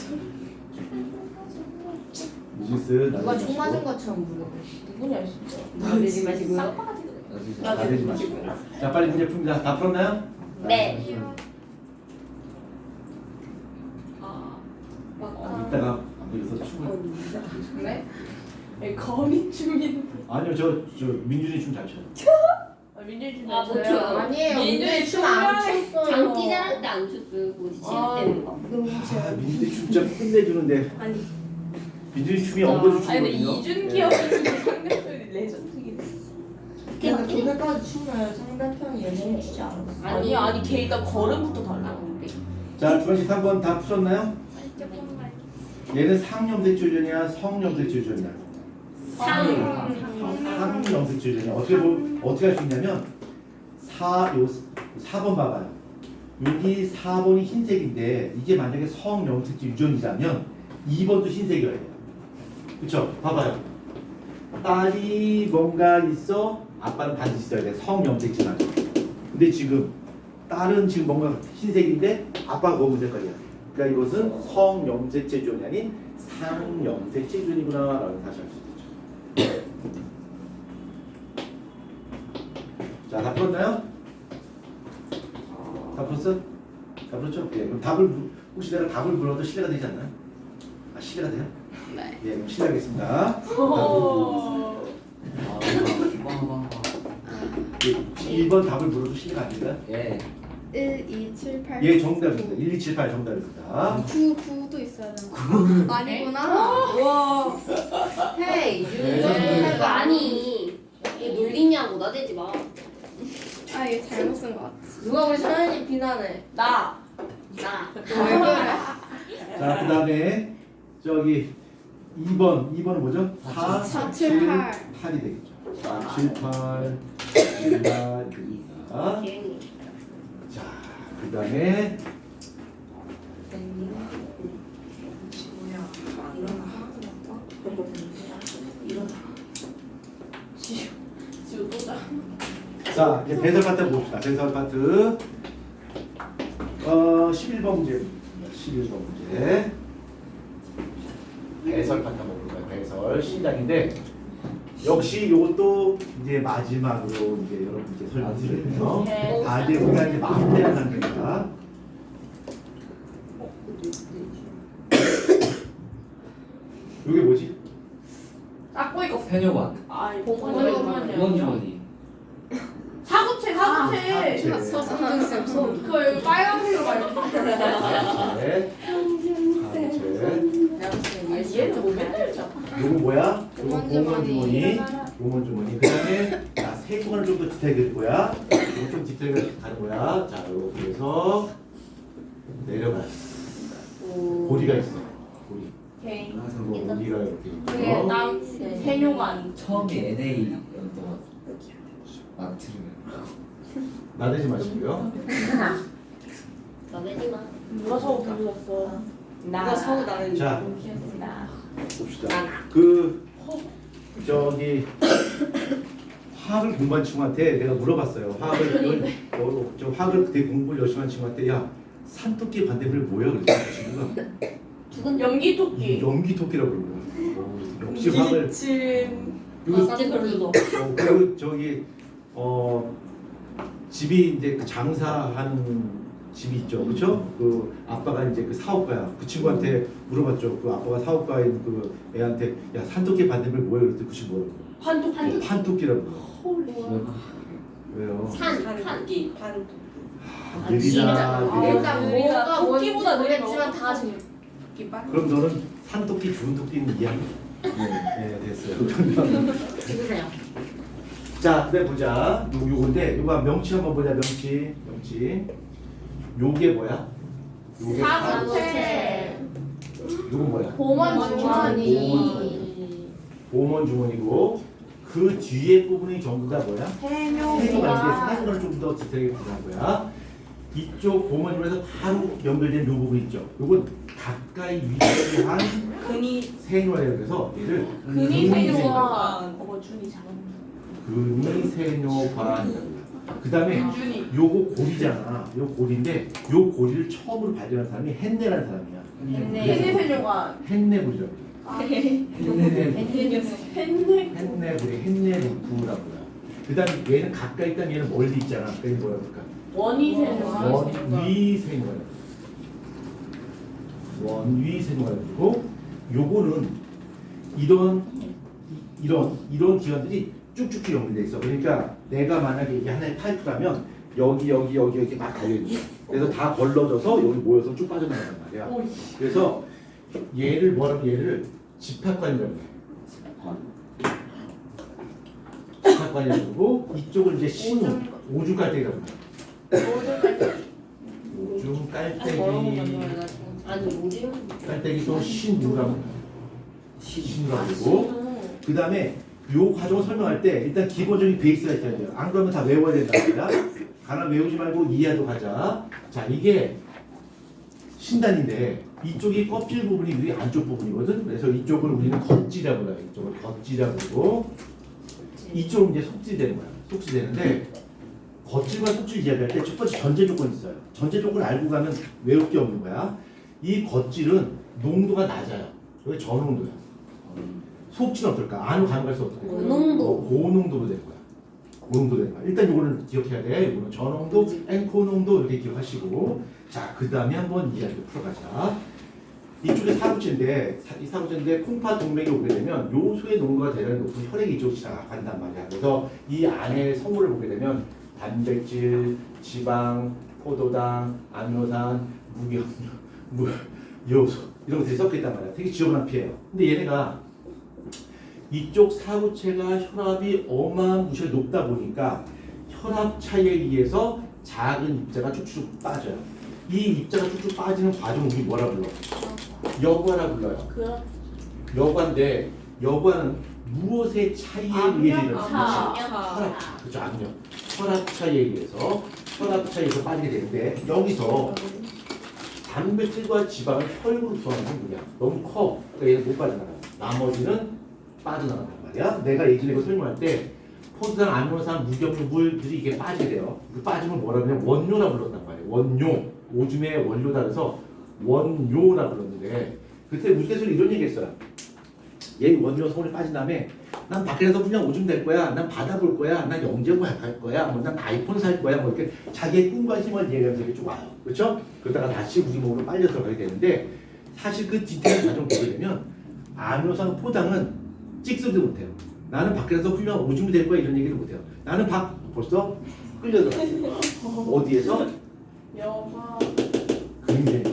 이지스 누가 총 맞은 것처럼 물어. 누구냐 진짜. 나대지 마시고요. 나대지 마시고. 자, 빨리 문제 풉니다. 다 풀었나요? 네. 이따가 여기서 춤을. 네? 거미 춤인. 아니요, 저 민준이 춤 잘 춰요. 민준이 춤 아, 못 춰요. 춰요. 아니에요. 민준이 춤안 춤을 췄어요. 장기자랑 때 안 췄어요. 그거 시험 때는 거. 아, 민준이 춤 진짜 끝내주는데. 아니. 민준이 춤이 엉거주 아니 근데 춤이거든요. 이준기 형이 진짜 상대편이 레전드긴 해. 그냥 그때까지 춤을 상대편이 열심히 추지 않았어. 아니 걔 일단 걸음부터 달라. 자, 주관식 3번 다 푸셨나요? 얘는 상염색체 유전이야, 성염색체 유전이야? 상염색체 유전이야. 어떻게 할 수 있냐면 4번 봐봐요. 여기 4번이 흰색인데 이게 만약에 성염색체 유전이라면 2번도 흰색이어야 돼요. 그쵸? 봐봐요. 딸이 뭔가 있어, 아빠는 반드시 있어야 돼. 성염색체만. 근데 지금 딸은 지금 뭔가 흰색인데 아빠가 검은 색깔이야. 그러니까 이것은 성염색체 유전이 아닌 상염색체 유전이구나 라는 사실을 알 수 있죠. 자, 다 풀었나요? 다 풀었어? 다 풀었죠? 예, 그럼 혹시 내가 답을 불러도 신뢰가 되지 않나요? 아, 신뢰가 돼요? 네. 예, 그럼 신뢰하겠습니다. 예, 1번 답을 물어도 신뢰가 안 됩니다. 예. 1, 2, 7, 8. 예, 정답입니다. 1, 2, 7, 8 정답입니다. 9, 9도 있어야 되나? 아니구나. 헤이, 네. 이거 아니. 얘 놀리냐고 나대지 마. 아, 이게 잘못 쓴 것 같아. 누가 우리 서연이 비난해? 나. 나. 자, 그 다음에 저기 2번은 뭐죠? 4, 4, 7, 8. 8이 되겠죠. 4, 7, 8, 7, 8 됩니다. 기행이. 자, 그 다음에 지우 또 자. 자, 이제 배설 파트 봅시다. 배설 파트 11번 문제. 11번 문제. 배설 파트 한번 볼까요? 배설 시작인데 역시 이것도 이제 마지막으로 이제 여러분께 설명드리면요. 다 이제 우리가 이제 마무리하는 단계입니다. 이게 뭐지? 닦고 이거. 세뇨관. 아, 봉헌 이건 주머니. 사고책 사부채. 서상준쌤 손. 그거 여기 빨간색으로 말고. 네. 얘는 뭐 맨날 요거 뭐야? 요거 공원 공원 주머니. 주머니. 공원 주머니. 그다음에 자, 세 번을 좀 더 디테일하게 할 거야. 이거 좀 디테일하게 가는 거야. 자, 이렇게 해서 내려가. 고리가 있어. 고리. 오케이. 고리가 이렇게 그게 있어. 딱 세뇨가 아닌. 처음에 NA였던 것 같아. 막 들으면. 나대지 마시고요. 나대지 마. 누가 서우 부르셨어? 누가 서우 나는 자, 나. 봅시다. 그 저기 화학을 공부한 친구한테 내가 물어봤어요. 저 화학을 그때 공부를 열심히 한 친구한테 야 산토끼 반대말이 뭐야? 그랬더니 친구가 죽은 연기 토끼. 연기 토끼라고 그러는 거야. 역시 화학을 미친. 그리고 산토끼도. 그리고 저기 집이 이제 그 장사하는 집이 있죠, 그렇죠? 그 아빠가 이제 그 사업가야. 그 친구한테 물어봤죠. 그 아빠가 사업가인 그 애한테 야 산토끼 반대말 뭐야? 그랬더니 그 친구가 판토끼. 판토끼라고. 홀리. 왜요? 산토끼. 느리다. 느리다. 일단 뭐가 토끼보다 뭔지 느려. 모르겠지만 다 지금 깃발. 그럼 너는 산토끼, 죽은 토끼는 이해하니? 네, 됐어요. 찍으세요. 자, 그래 보자. 요건데, 요거 명치 한번 보자. 명치. 요게 뭐야? 요게 사부채. 요건 뭐야? 보만 주머니. 보먼 주머니고 그 뒤에 부분이 전부 다 뭐야? 세로가 세뇨가. 세로를 좀 더 디테일하게 보는 거야. 이쪽 보먼 주머니에서 바로 연결된 요 부분 있죠. 요건 가까이 위치한 근이. 세뇨라고 해서 얘를 근이 근이 세뇨가. 준이 작은. 근위세뇨관. 그 다음에 준이. 요거 고리잖아. 요 고리인데 요 고리를 처음으로 발견한 사람이 헨네라는 사람이야. 헨네 세뇨가. 헨네불이라고. 헨네. 헨네불이 헨네루프라고. 그 다음에 얘는 가까이 있다면 얘는 멀리 있잖아. 그게 뭐라 그럴까? 원이 세뇨가. 원위세뇨가. 원위세뇨가 가지고 요거는 이런 기관들이 쭉쭉쭉 연결돼 있어. 그러니까 내가 만약에 이게 하나의 파이프라면 여기 이렇게 막 달려 있는 거야. 그래서 다 걸러져서 여기 모여서 쭉 빠져나간단 말이야. 그래서 얘를 뭐라고 얘를 집합관이라고 해. 집합관이라고 이쪽을 이제 신우 오줌 깔때기라고 해. 오줌 깔때기 아니 뭐지? 깔때기 또 신우라고 해. 신우라고. 그 다음에 요 과정을 설명할 때 일단 기본적인 베이스가 있어야 돼요. 안 그러면 다 외워야 된다. 가나 외우지 말고 이해하도록 하자. 자, 이게 신단인데 이쪽이 껍질 부분이 우리 안쪽 부분이거든. 그래서 이쪽을 우리는 겉지라고 해요. 이쪽을 겉지라고 그러고 이쪽은 이제 속지 되는 거야. 속지 되는데 겉질과 속질 이야기할 때 첫 번째 전제 조건이 있어요. 전제 조건을 알고 가면 외울 게 없는 거야. 이 겉질은 농도가 낮아요. 여기 저농도야. 속질은 어떨까? 안으로 가는 갈수 어떨까? 고농도. 고농도로 되는 거야. 고농도 되는 거야. 일단 이거는 기억해야 돼. 이거는 저농도, 엔코농도 이렇게 기억하시고, 자, 그 다음에 한번 이야기를 풀어가자. 이쪽에 사구체인데, 이 사구체인데 콩팥 동맥이 오게 되면 요소의 농도가 대단히 높은 혈액이 이쪽으로 지나간단 말이야. 그래서 이 안에 성분을 보게 되면 단백질, 지방, 포도당, 아미노산, 무기염료, 요소 이런 것들이 섞여 있단 말이야. 되게 지저분한 피예요. 근데 얘네가 이쪽 사구체가 혈압이 어마무시하게 높다 보니까 혈압 차이에 의해서 작은 입자가 쭉쭉 빠져요. 이 입자가 쭉쭉 빠지는 과정을 우리 뭐라 불러? 여과라 불러요. 여과인데 여과는 무엇의 차이에 의해서 일어나는 거지? 혈압차. 그렇죠, 압력. 혈압 차이에 의해서 빠지게 되는데 여기서 단백질과 지방을 혈구로 구하는 건 뭐냐? 너무 커. 그러니까 얘는 못 빠져나가요. 나머지는 빠져나간단 말이야. 내가 예전에 이거 설명할 때 포도당, 아미노산, 무기염료, 물들이 이게 빠지게 돼요. 그 빠지면 뭐라 그러냐? 원료라 불렀단 말이에요. 원료. 오줌의 원료다 그래서 원료라 불렀는데 그때 우스갯소리 이런 얘기 했어요. 얘 원료 성분이 빠진 다음에 난 밖에서 그냥 오줌 될 거야. 난 바다 볼 거야. 난 영재고 갈 거야. 뭐 난 아이폰 살 거야. 뭐 이렇게 자기의 꿈과 희망을 얘기하면서 이렇게 쭉 와요. 그렇죠? 그러다가 다시 우리 몸으로 빨려 들어가게 되는데 사실 그 디테일 과정 보게 되면 아미노산 포당은 찍소리도 못해요. 나는 밖에서 훌륭한 오줌이 될 거야 이런 얘기를 못해요. 나는 벌써 끌려 들어갔어요. 어디에서? 여가 근위세뇨.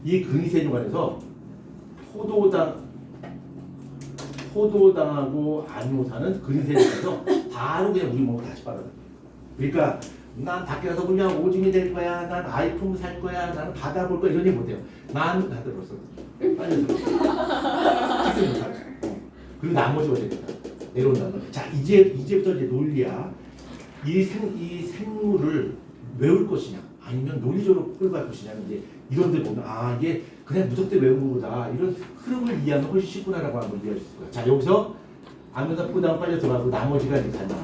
이 근위세뇨관에서 포도당하고 아미노산은 근위세뇨관에서 바로 그냥 우리 몸으로 다시 빨아들여. 그러니까 난 밖에 가서 그냥 오줌이 될 거야, 난 아이폰 살 거야, 나는 바다 볼 거야 이런 얘기 못해요. 난 다 들었어. 빨리 들었어. 식생 못하고. 그리고 나머지가 되겠다. 내려온단 말이야. 자 이제부터 이제 논리야. 이 생물을 외울 것이냐 아니면 논리적으로 끌고 갈 것이냐 이제 이런 데 보면 아 이게 그냥 무턱대 외우는 거다 이런 흐름을 이해하면 훨씬 쉽구나라고 하는 걸 이해할 수 있을 거야. 자 여기서 아미노산 포당 빨려 들어가고 나머지가 이제 간다.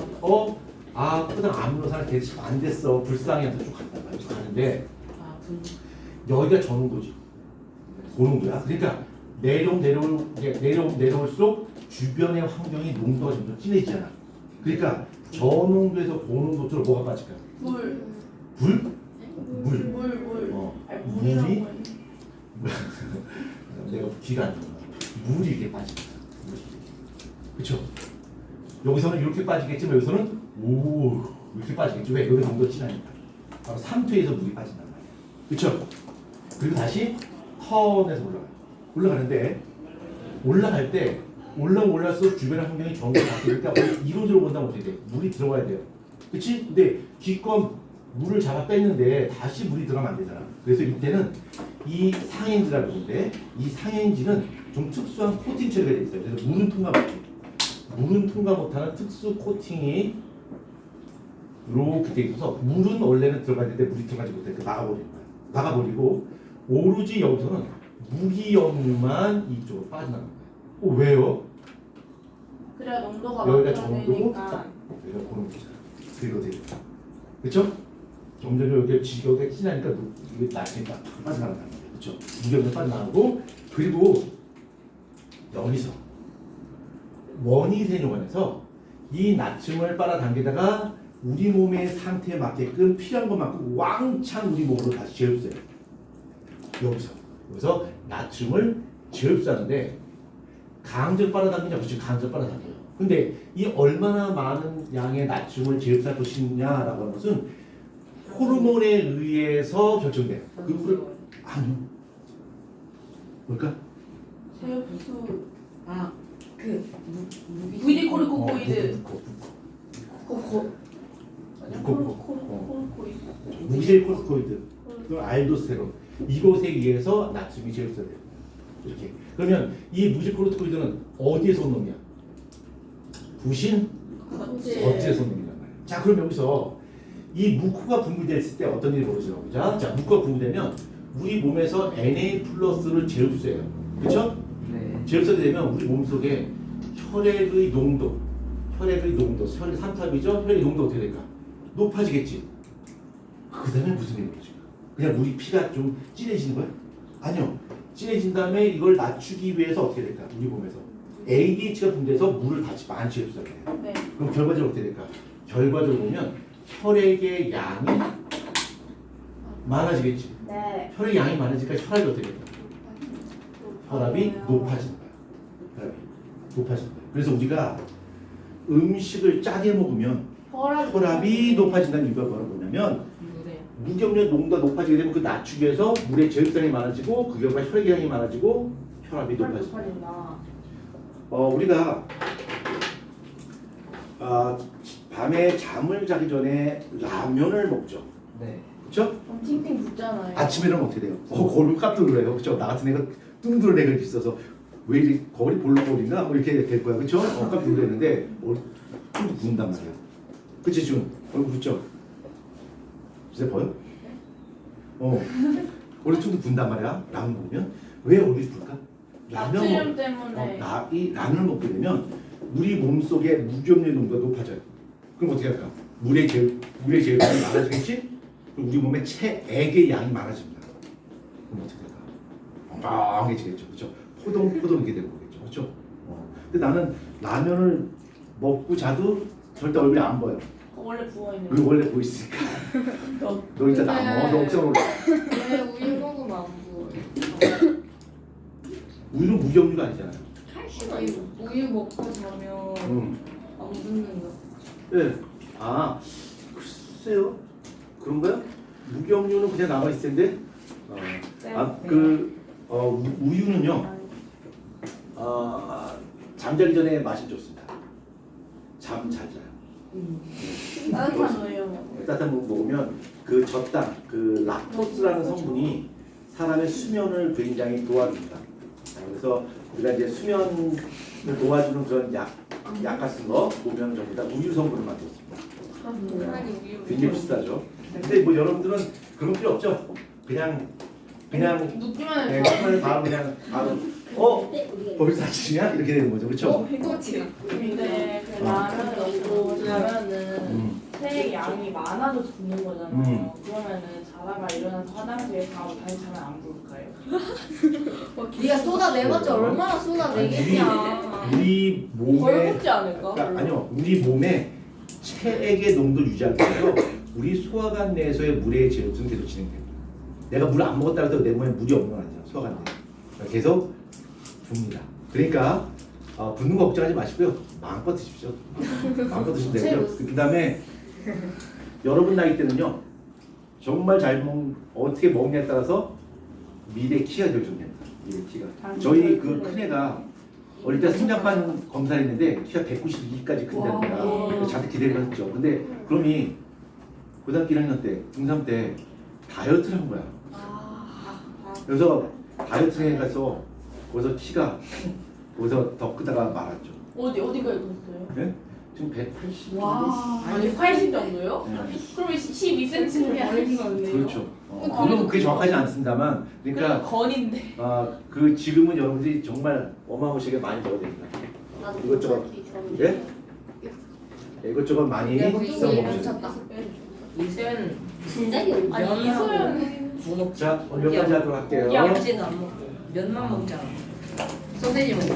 포당 아미노산 대체 안 됐어 불쌍해서 쭉 간단 말이야. 쭉 가는데 여기가 저농도지 고농도야. 그러니까 내려올수록 주변의 환경이 농도가 점점 진해지잖아. 그러니까 저농도에서 고농도 쪽으로 뭐가 빠질까요? 물. 물? 아니, 물이? 물이라고 해. 내가 귀가 안 좋아. 물이 이렇게 빠집니다. 물이. 그쵸? 여기서는 이렇게 빠지겠지만 여기서는 이렇게 빠지겠죠. 왜? 여기 농도 진하니까. 바로 삼투에서 물이 빠진단 말이야. 그쵸? 그리고 다시 턴에서 올라가는데 올라갈 때 올라올수록 주변의 환경이 점점 바뀌니까 이론적으로 본다면 어떻게 돼? 물이 들어가야 돼요. 그치? 근데 기껏 물을 잡아 뺐는데 다시 물이 들어가면 안 되잖아. 그래서 이때는 이 상행지라고 하는데 이 상행지는 좀 특수한 코팅 처리가 돼 있어요. 그래서 물은 통과 못하는 특수 코팅이 이렇게 돼 있어서 물은 원래는 들어가야 되는데 물이 들어가지 못해. 막아버리는 거야. 막아버리고 오로지 여기서는 물이 없는 이쪽으로 빠져나가는 거야. 왜요? 그래야 농도가 여기가 맞춰지니까. 여기가 고농도잖아. 그리고 되게 그렇죠? 점점 여기가 지겨가 진하니까 이게 나중에 딱 빠져나간단 말이야. 그렇죠? 무게가 빠져나가고 그리고 여기서 원위세뇨관에서 이 나트륨을 빨아당기다가 우리 몸의 상태에 맞게끔 필요한 것만큼 왕창 우리 몸으로 다시 재흡수해요. 여기서 나트륨을 재흡수하는데 강제로 빨아당기냐? 그렇지, 강제로 빨아당겨요. 근데 이 얼마나 많은 양의 나트륨을 재흡수할 것이냐라고 하는 것은 호르몬에 의해서 결정돼요. 아니요. 뭘까? 세흡수. 무기 무디코르코코이드. 무질코르코이드, 또 알도스테론 이것에 의해서 나트륨이 재흡수돼요. 이렇게. 그러면 이 무질코르코이드는 어디에서 온 놈이야? 부신 겉에서 온 놈이란 말이야. 자, 그럼 여기서 이 무코가 분비됐을 때 어떤 일이 벌어지냐고 보자. 자, 무코가 분비되면 우리 몸에서 Na 플러스를 재흡수해요. 그렇죠? 네. 재흡수가 되면 우리 몸속에 혈액의 농도, 혈액 삼탑이죠? 혈액의 농도 어떻게 될까? 높아지겠지. 그 다음에 무슨 일이 벌어질까? 그냥 우리 피가 좀 진해지는 거야? 아니요. 진해진 다음에 이걸 낮추기 위해서 어떻게 될까? 우리 몸에서 ADH가 분비돼서 물을 다시 많이 재흡수하게 돼요. 네. 그럼 결과적으로 어떻게 될까? 결과적으로 보면 혈액의 양이 많아지겠지. 네. 혈액 양이 많아지니까 혈압이 어떻게 될까? 혈압이 높아진다. 혈압이 높아진다. 그래서 우리가 음식을 짜게 먹으면 혈압이 높아진다는 이유가 뭐냐면 무경련 농도가 높아지게 되면 그 낮추기 위해서 물의 제습량이 많아지고 그 결과 혈액 양이 많아지고 혈압이 높아진다. 우리가 밤에 잠을 자기 전에 라면을 먹죠. 네. 그렇죠? 그럼 팅팅 붓잖아요. 아침에 일어나면 어떻게 돼요? 거울 깜짝 놀라요. 그렇죠? 나 같은 애가 뚱뚱한 애가 있어서 왜 이렇게 거울이 볼록볼인가? 뭐 이렇게 될 거야. 그렇죠? 깜짝 놀랐는데 뚱뚱 붓는단 말이야. 그치 지금 얼굴 붓죠? 진짜 보여? 얼굴 뚱뚱 붓는단 말이야. 라면 먹으면 왜 얼굴이 붓을까? 나트륨 때문에. 이 라면을 먹게 되면 우리 몸속에 무기압류 농도가 높아져요. 그럼 어떻게 할까? 물의 제율이 많아지겠지? 그럼 우리 몸에 체액의 양이 많아집니다. 그럼 어떻게 될까? 엉망해지겠죠. 그렇죠? 포동 이렇게 되는 거겠죠. 그렇죠? 근데 나는 라면을 먹고 자도 절대 얼굴이 안 보여. 원래 부어있는 왜 원래 보이니까. 너 이따 나 너 옥상으로 가. 왜 우유 먹으면 안 부어요? 우유는 무기압류가 아니잖아요. 우유 먹고 자면 안 붓는 거. 네. 없어요. 그런 거야? 무경류는 그냥 남아 있을 텐데. 우유는요. 잠자기 전에 마시면 좋습니다. 잠 잘 자요. 따뜻한 우유. 따뜻한 거 먹으면 그 젖당, 그 락토스라는 성분이 사람의 수면을 굉장히 도와줍니다. 그래서 우리가 이제 수면을 도와주는 그런 약 같은 거 보면 전부 다 우유 성분을 만들었습니다. 굉장히 비싸죠. 근데 뭐 여러분들은 그런 거 필요 없죠. 그냥 눕기만 네, 해도 바로 그냥 바로 벌써 아침이야? 이렇게 되는 거죠. 그렇죠? 근데 그 라면 넣고 자면은 새 양이 많아서 죽는 거잖아요. 그러면은 자다가 일어나서 화장실에 가고 다시 자면 안 부을까요? 네가 쏟아내봤자 얼마나 쏟아내겠냐. 우리 몸에 걸붙지 않을까? 그러니까 아니요, 우리 몸에 체액의 농도를 유지하기 위해서 우리 소화관 내에서의 물의 제로는 계속 진행됩니다. 내가 물을 안 먹었다고 해서 내 몸에 물이 없는 건 아니죠. 소화관 내에 계속 붓니다. 그러니까 붓는 거 걱정하지 마시고요. 마음껏 드십시오. 마음껏 드시면 되고요. 그 다음에 여러분 나이 때는요. 정말 어떻게 먹느냐에 따라서 미래 키가 결정됩니다. 미래 키가. 저희 그 큰애가 어릴 때 성장판 검사를 했는데 키가 192까지 큰답니다. 자꾸 기대를 했죠. 근데 그럼이 고등학교 1학년 때, 중3 때 다이어트를 한 거야. 그래서 다이어트를 해가서 거기서 키가 거기서 더 크다가 말았죠. 어디까지 컸어요? 네? 지금 180. 아니 80 정도요? 네. 그러면 12cm면 어린 건데요? 그렇죠. 물론 그게 정확하지 않습니다만, 그러니까 건인데. 그 지금은 여러분들이 정말 어마무시하게 많이 먹어야 됩니다. 이것저것 예? 이것저것 많이 써 먹으셔야 돼요. 이소연 진짜 이거 아니 이소연 자, 오늘 여기까지 하도록 할게요. 야. 면은 안 먹고 면만 먹잖아. 소세지 먹고.